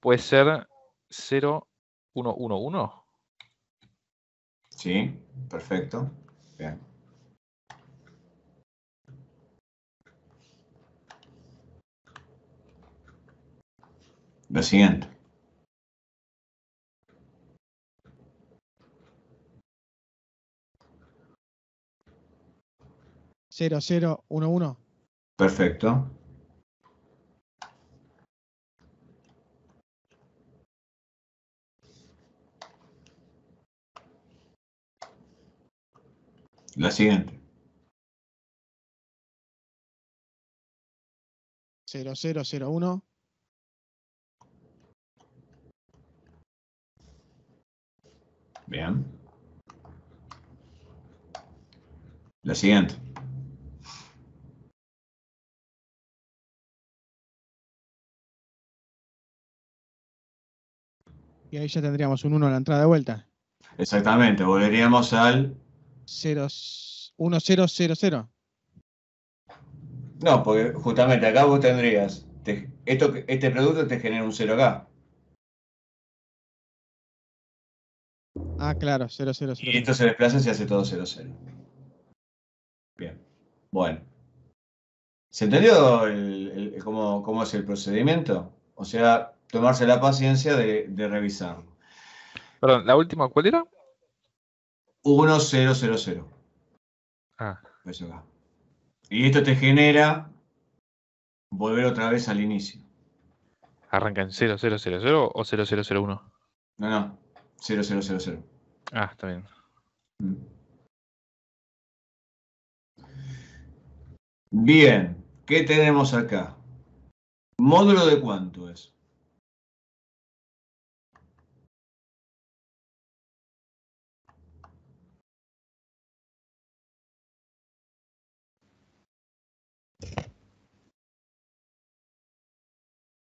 Puede ser 0111. Sí, perfecto. Bien. La siguiente. Cero, cero, uno, uno. Perfecto. La siguiente. 0001. Bien. La siguiente. Y ahí ya tendríamos un 1 a la entrada de vuelta. Exactamente, volveríamos al... 1000. No, porque justamente acá vos tendrías... este producto te genera un 0 acá. Ah, claro, 0000. Y esto se desplaza y se hace todo 0, 0. Bien. Bueno. ¿Se entendió cómo es el procedimiento? O sea, tomarse la paciencia de revisarlo. Perdón, ¿la última cuál era? 1, 0, 0, 0. Ah, Eso acá. Y esto te genera volver otra vez al inicio. ¿arranca en 0000 o 0001? No, no. 0, 0, 0, 0. Ah, está bien. Bien. ¿Qué tenemos acá? ¿Módulo de cuánto es?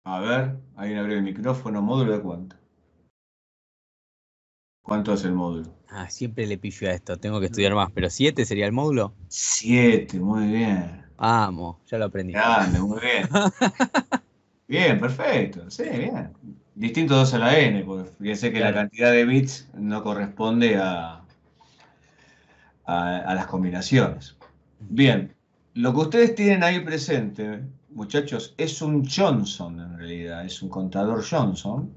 A ver, ahí abre el micrófono. ¿Módulo de cuánto? ¿Cuánto es el módulo? Ah, siempre le pillo a esto, tengo que estudiar más, pero 7 sería el módulo. 7, muy bien. Vamos, ya lo aprendí. Grande, muy bien. Bien, perfecto. Sí, bien. Distinto 2 a la n, porque fíjense que la Claro. cantidad de bits no corresponde a las combinaciones. Bien, lo que ustedes tienen ahí presente, muchachos, es un Johnson en realidad, es un contador Johnson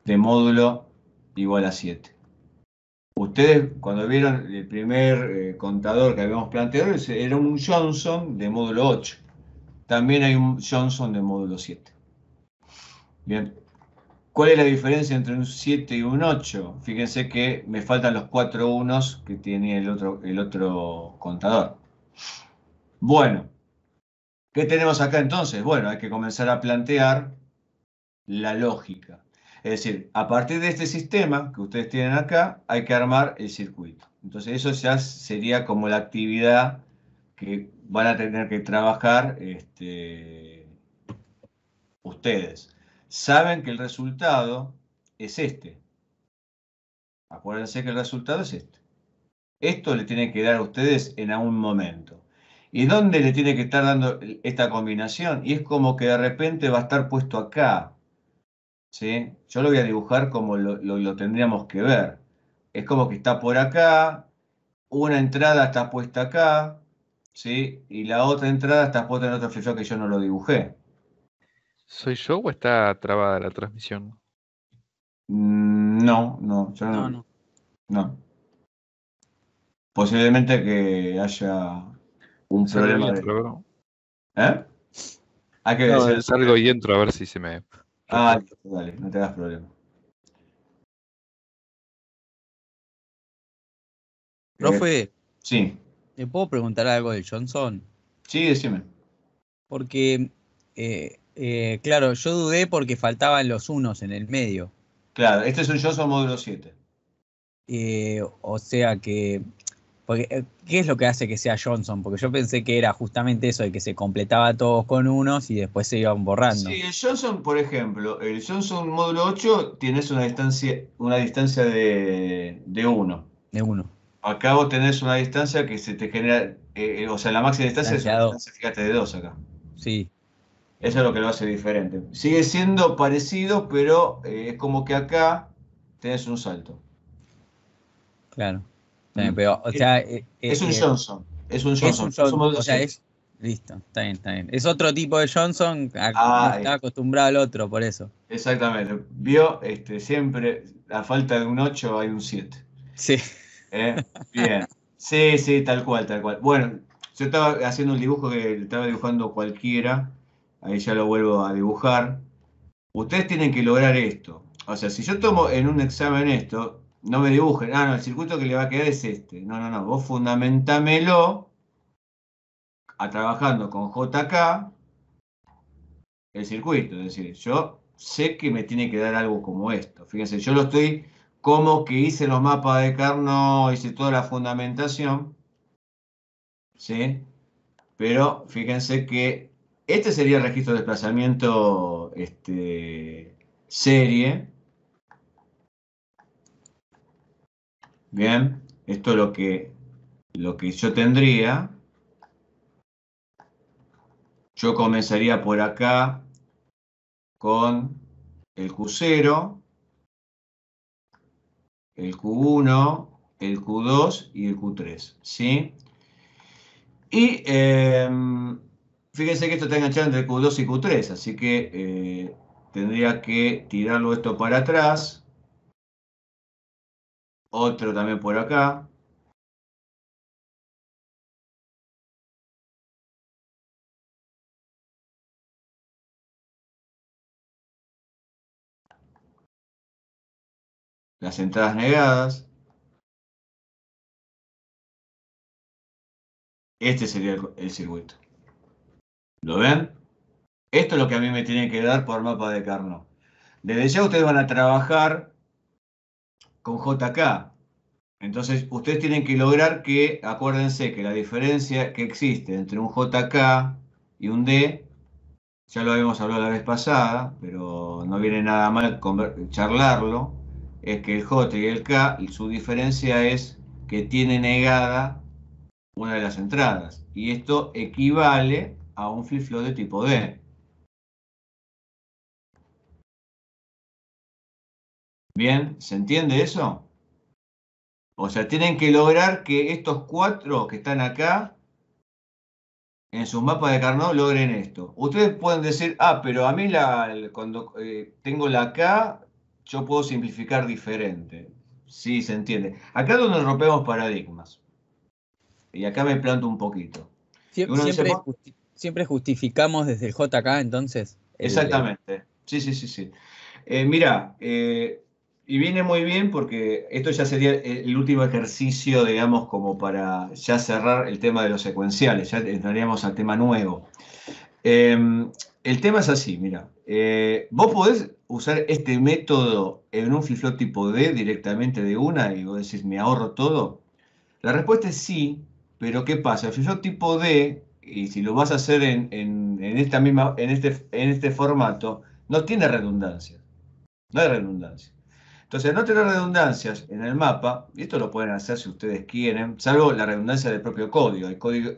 de módulo igual a 7. Ustedes cuando vieron el primer contador que habíamos planteado, era un Johnson de módulo 8. También hay un Johnson de módulo 7. Bien. ¿Cuál es la diferencia entre un 7 y un 8? Fíjense que me faltan los 4 unos que tiene el otro contador. Bueno, ¿qué tenemos acá entonces? Bueno, hay que comenzar a plantear la lógica. Es decir, a partir de este sistema que ustedes tienen acá, hay que armar el circuito. Entonces eso ya sería como la actividad que van a tener que trabajar ustedes. Saben que el resultado es este. Acuérdense que el resultado es este. Esto le tiene que dar a ustedes en algún momento. ¿Y dónde le tiene que estar dando esta combinación? Y es como que de repente va a estar puesto acá. ¿Sí? Yo lo voy a dibujar como lo tendríamos que ver. Es como que está por acá, una entrada está puesta acá, ¿sí? Y la otra entrada está puesta en otro flexor que yo no lo dibujé. ¿Soy yo o está trabada la transmisión? No, yo No, no. no. Posiblemente que haya un Salgo y problema de... entro, bro. ¿Eh? Hay que No, decir... salgo y entro a ver si se me... Ah, dale, no te hagas problema. Profe, Sí, ¿le puedo preguntar algo del Johnson? sí, decime. Porque, claro, yo dudé porque faltaban los unos en el medio. Claro, este es un Johnson módulo 7. O sea que, porque, ¿qué es lo que hace que sea Johnson? Porque yo pensé que era justamente eso, de que se completaba todos con unos y después se iban borrando. Sí, el Johnson, por ejemplo, el Johnson módulo 8 tienes una distancia de 1. De uno. Acá vos tenés una distancia que se te genera, o sea, la máxima distancia es una Distancia dos. distancia, fíjate, de 2 acá. Sí, Eso es lo que lo hace diferente. Sigue siendo parecido, pero es como que acá tenés un salto. claro. ¿Mm? Pero, o sea, Es un Johnson. Es un es Johnson. un Johnson, módulo o sea, 7. listo, está bien, está bien. Es otro tipo de Johnson, Ah, estaba acostumbrado al otro, por eso. exactamente. Vio, siempre a falta de un 8 hay un 7. Sí. Bien. Sí, sí, tal cual, tal cual. Bueno, yo estaba haciendo un dibujo que estaba dibujando cualquiera. Ahí ya lo vuelvo a dibujar. Ustedes tienen que lograr esto. O sea, si yo tomo en un examen esto, no me dibujen. Ah, no, el circuito que le va a quedar es este. No, no, no. Vos fundamentámelo trabajando con JK el circuito. Es decir, yo sé que me tiene que dar algo como esto. Fíjense, yo lo estoy como que hice los mapas de Carnot, hice toda la fundamentación. ¿Sí? Pero fíjense que este sería el registro de desplazamiento serie. Bien, esto es lo que yo tendría. Yo comenzaría por acá con el Q0, el Q1, el Q2 y el Q3, ¿sí? Y fíjense que esto está enganchado entre Q2 y Q3, así que tendría que tirarlo esto para atrás. Otro también por acá. Las entradas negadas. Este sería el circuito. ¿Lo ven? Esto es lo que a mí me tiene que dar por mapa de Carnot. Desde ya ustedes van a trabajar con JK. Entonces, ustedes tienen que lograr que, acuérdense que la diferencia que existe entre un JK y un D, ya lo habíamos hablado la vez pasada, pero no viene nada mal charlarlo, es que el J y el K, su diferencia es que tiene negada una de las entradas. Y esto equivale a un flip-flop de tipo D. ¿Bien? ¿Se entiende eso? O sea, tienen que lograr que estos 4 que están acá, en sus mapas de Carnot, logren esto. Ustedes pueden decir, pero a mí cuando tengo la K, yo puedo simplificar diferente. Sí, se entiende. Acá es donde rompemos paradigmas. Y acá me planto un poquito. Y uno dice, Siempre justificamos desde el JK, entonces. Exactamente. Sí, sí, sí, sí. Mirá, y viene muy bien porque esto ya sería el último ejercicio, digamos, como para ya cerrar el tema de los secuenciales, ya entraríamos al tema nuevo. El tema es así, mira, vos podés usar este método en un flip-flop tipo D directamente de una y vos decís, ¿me ahorro todo? La respuesta es sí, pero ¿qué pasa? El flip-flop tipo D, y si lo vas a hacer en este formato, no tiene redundancia. No hay redundancia. Entonces, al no tener redundancias en el mapa, y esto lo pueden hacer si ustedes quieren, salvo la redundancia del propio código.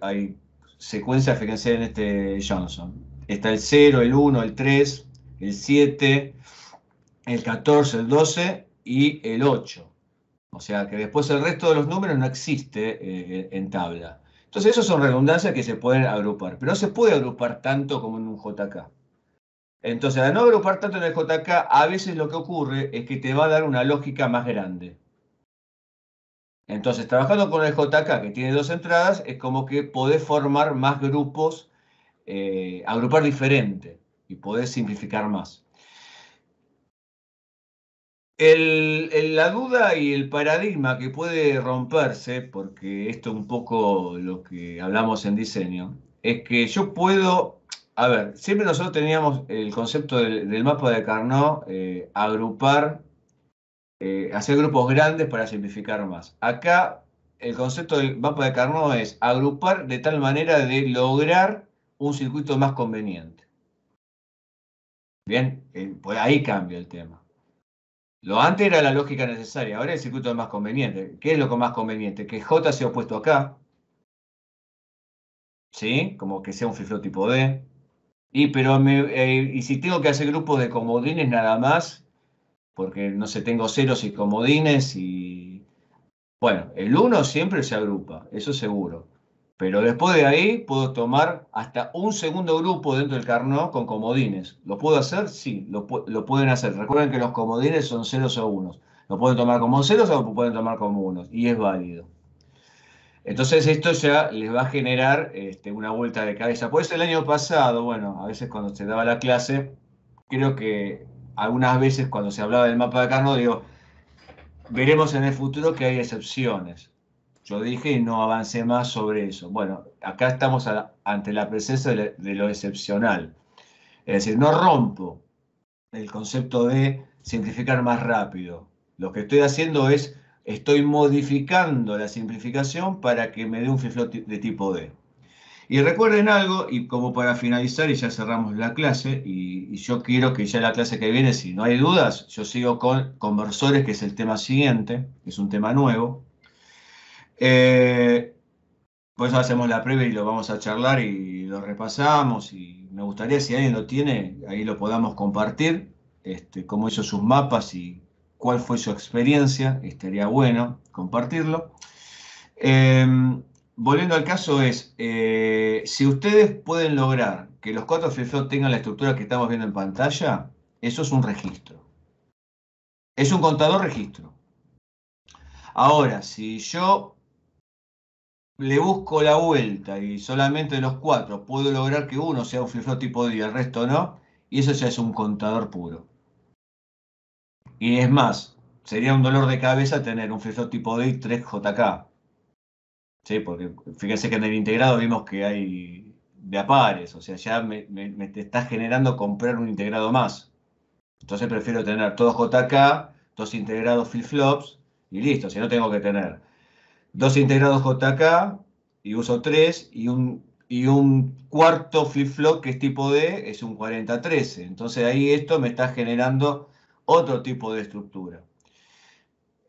Hay secuencias, fíjense en este Johnson. Está el 0, el 1, el 3, el 7, el 14, el 12 y el 8. O sea que después el resto de los números no existe en tabla. Entonces, esas son redundancias que se pueden agrupar, pero no se puede agrupar tanto como en un JK. Entonces, al no agrupar tanto en el JK, a veces lo que ocurre es que te va a dar una lógica más grande. Entonces, trabajando con el JK, que tiene 2 entradas, es como que podés formar más grupos, agrupar diferente y podés simplificar más. La duda y el paradigma que puede romperse, porque esto es un poco lo que hablamos en diseño, es que yo puedo, a ver, siempre nosotros teníamos el concepto del mapa de Carnot, agrupar, hacer grupos grandes para simplificar más. Acá el concepto del mapa de Carnot es agrupar de tal manera de lograr un circuito más conveniente. Bien, pues ahí cambia el tema. Lo antes era la lógica necesaria, ahora el circuito es más conveniente. ¿Qué es lo más conveniente? Que J sea opuesto acá, ¿sí? Como que sea un flip-flop tipo D. Y si tengo que hacer grupos de comodines nada más, porque no sé, tengo ceros y comodines y... Bueno, el 1 siempre se agrupa, eso seguro. Pero después de ahí puedo tomar hasta un segundo grupo dentro del Carnot con comodines. ¿Lo puedo hacer? Sí, lo pueden hacer. Recuerden que los comodines son ceros o unos. Lo pueden tomar como ceros o lo pueden tomar como unos. Y es válido. Entonces esto ya les va a generar una vuelta de cabeza. Por eso el año pasado, bueno, a veces cuando se daba la clase, creo que algunas veces cuando se hablaba del mapa de Carnot, digo, veremos en el futuro que hay excepciones. Yo dije y no avancé más sobre eso. Bueno, acá estamos ante la presencia de lo excepcional. Es decir, no rompo el concepto de simplificar más rápido. Lo que estoy haciendo es, estoy modificando la simplificación para que me dé un flip-flop de tipo D. Y recuerden algo, y como para finalizar, y ya cerramos la clase, y yo quiero que ya la clase que viene, si no hay dudas, yo sigo con conversores, que es el tema siguiente, que es un tema nuevo. Por eso hacemos la previa y lo vamos a charlar y lo repasamos. Y me gustaría, si alguien lo tiene, ahí lo podamos compartir, cómo hizo sus mapas y cuál fue su experiencia. Estaría bueno compartirlo. Volviendo al caso es, si ustedes pueden lograr que los 4 flip-flops tengan la estructura que estamos viendo en pantalla, eso es un registro. Es un contador registro. Ahora, si yo le busco la vuelta y solamente de los 4 puedo lograr que uno sea un flip-flop tipo D y el resto no, y eso ya es un contador puro. Y es más, sería un dolor de cabeza tener un flip-flop tipo D y 3 JK. ¿Sí? Porque fíjense que en el integrado vimos que hay de a pares, o sea, ya me te está generando comprar un integrado más. Entonces prefiero tener todos JK, 2 integrados flip-flops y listo, si no tengo que tener 2 integrados JK y uso 3 y un cuarto flip-flop que es tipo D es un 40-13. Entonces ahí esto me está generando otro tipo de estructura.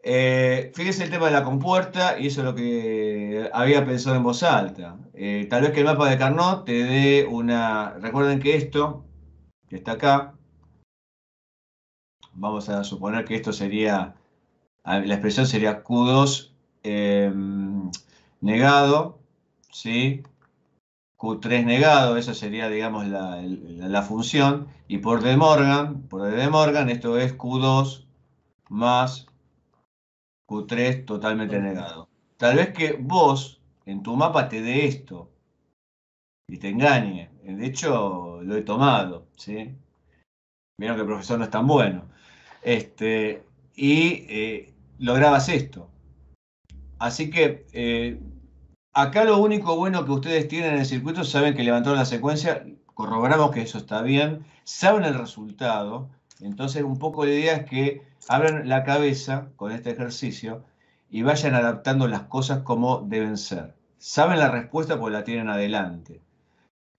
Fíjese el tema de la compuerta y eso es lo que había pensado en voz alta. Tal vez que el mapa de Carnot te dé una... Recuerden que esto, que está acá, vamos a suponer que esto sería, la expresión sería Q2 negado, ¿sí? Q3 negado, eso sería, digamos, la función. Y por De Morgan, esto es Q2 más Q3 totalmente negado. Tal vez que vos, en tu mapa, te dé esto y te engañe. De hecho, lo he tomado, ¿sí? Vieron que el profesor no es tan bueno. Lograbas esto. Así que acá lo único bueno que ustedes tienen en el circuito, saben que levantaron la secuencia, corroboramos que eso está bien, saben el resultado. Entonces, un poco la idea es que abran la cabeza con este ejercicio y vayan adaptando las cosas como deben ser. Saben la respuesta porque la tienen adelante.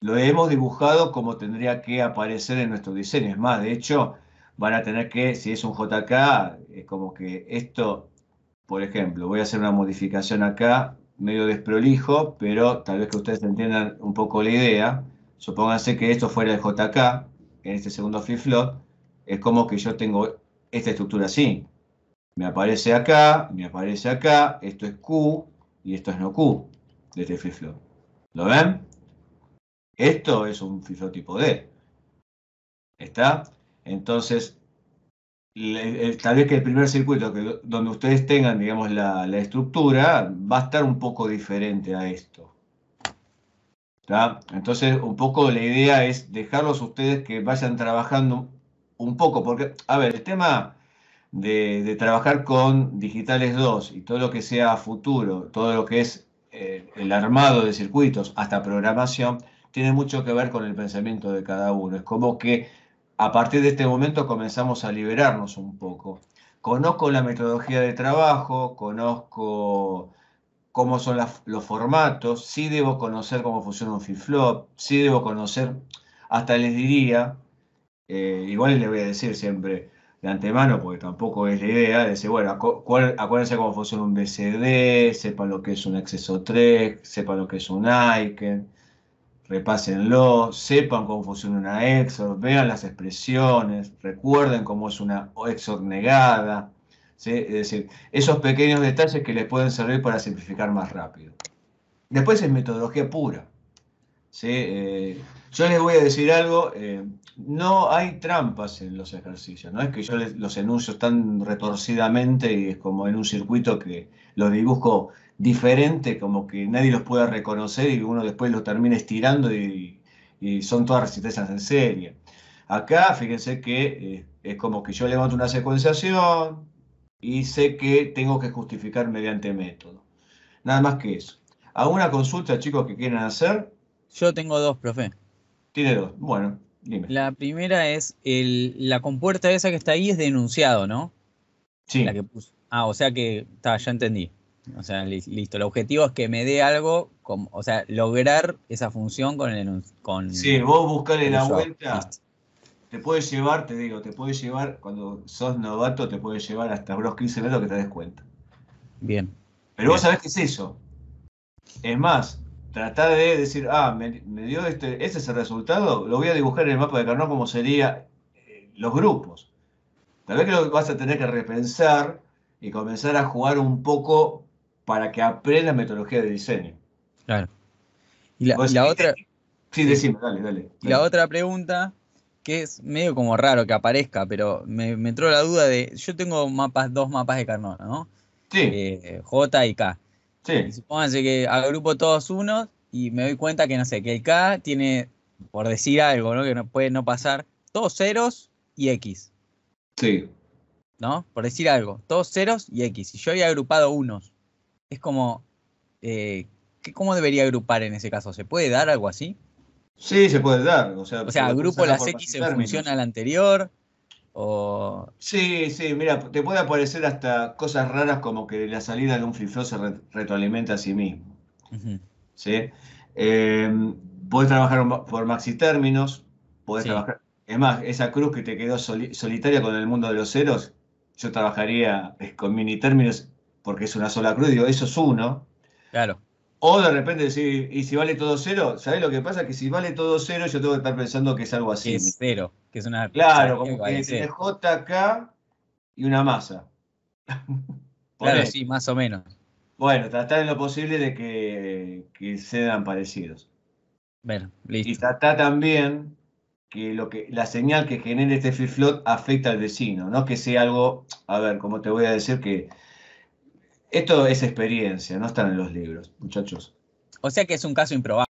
Lo hemos dibujado como tendría que aparecer en nuestro diseño. Es más, de hecho, van a tener que, si es un JK, es como que esto, por ejemplo, voy a hacer una modificación acá, medio desprolijo, pero tal vez que ustedes entiendan un poco la idea. Supónganse que esto fuera el JK, en este segundo flip-flop, es como que yo tengo esta estructura así. Me aparece acá, esto es Q y esto es no Q de este flip-flop. ¿Lo ven? Esto es un flip-flop tipo D. ¿Está? Entonces, tal vez que el primer circuito donde ustedes tengan, digamos, la estructura, va a estar un poco diferente a esto. ¿Está? Entonces, un poco la idea es dejarlos ustedes que vayan trabajando un poco, porque, a ver, el tema de trabajar con digitales 2 y todo lo que sea futuro, todo lo que es el armado de circuitos hasta programación, tiene mucho que ver con el pensamiento de cada uno. Es como que a partir de este momento comenzamos a liberarnos un poco. Conozco la metodología de trabajo, conozco cómo son los formatos, sí debo conocer cómo funciona un flip-flop, sí debo conocer, hasta les diría, igual les voy a decir siempre de antemano, porque tampoco es la idea, decir, bueno, acuérdense cómo funciona un BCD, sepan lo que es un Acceso 3, sepan lo que es un Aiken, repásenlo, sepan cómo funciona una EXOR, vean las expresiones, recuerden cómo es una EXOR negada, ¿sí? Es decir, esos pequeños detalles que les pueden servir para simplificar más rápido. Después es metodología pura, ¿sí? Yo les voy a decir algo, no hay trampas en los ejercicios, no es que yo los enuncio tan retorcidamente y es como en un circuito que los dibujo diferente, como que nadie los pueda reconocer y uno después los termina estirando y son todas resistencias en serie. Acá, fíjense que es como que yo levanto una secuenciación y sé que tengo que justificar mediante método. Nada más que eso. ¿Alguna consulta, chicos, que quieran hacer? Yo tengo dos, profe. Tiene dos. Bueno, dime. La primera es la compuerta esa que está ahí es de enunciado, ¿no? Sí. La que puso. Ah, o sea que ya entendí. O sea, listo. El objetivo es que me dé algo, o sea, lograr esa función con Sí, vos buscale la usuario. vuelta. Listo. Te puede llevar, te digo, cuando sos novato, te puede llevar hasta unos 15 metros que te des cuenta. Bien. Pero vos sabés qué es eso. Es más, tratar de decir, me dio este es el resultado, lo voy a dibujar en el mapa de Carnot como sería los grupos. Tal vez que lo vas a tener que repensar y comenzar a jugar un poco para que aprendas metodología de diseño. Claro. Y la otra. Sí, decime, dale. Y la otra pregunta, que es medio como raro que aparezca, pero me entró la duda de. Yo tengo dos mapas de Carnot, ¿no? Sí. J y K. Sí. Y supónganse que agrupo todos unos y me doy cuenta que, no sé, que el K tiene, por decir algo, ¿no? Que no puede no pasar, todos ceros y X. Sí. ¿No? Por decir algo, todos ceros y X. Y yo había agrupado unos. Es como, ¿cómo debería agrupar en ese caso? ¿Se puede dar algo así? Sí, se puede dar. O sea, agrupo las X en función a la anterior. Sí, mira, te puede aparecer hasta cosas raras como que la salida de un flip-flop se retroalimenta a sí mismo. Uh-huh. ¿Sí? Podés trabajar por maxitérminos, podés trabajar. Es más, esa cruz que te quedó solitaria con el mundo de los ceros, yo trabajaría con minitérminos porque es una sola cruz, digo, eso es uno. Claro. O de repente decir, ¿y si vale todo cero? ¿Sabés lo que pasa? Que si vale todo cero, yo tengo que estar pensando que es algo así. Que es cero, que es una... Claro, como que tenés J acá y una masa. Claro, sí, más o menos. Bueno, tratar en lo posible de que sean parecidos. Bueno, listo. Y tratar también que la señal que genere este flip-flop afecta al vecino, no que sea algo, a ver, como te voy a decir que esto es experiencia, no están en los libros, muchachos. O sea que es un caso improbable.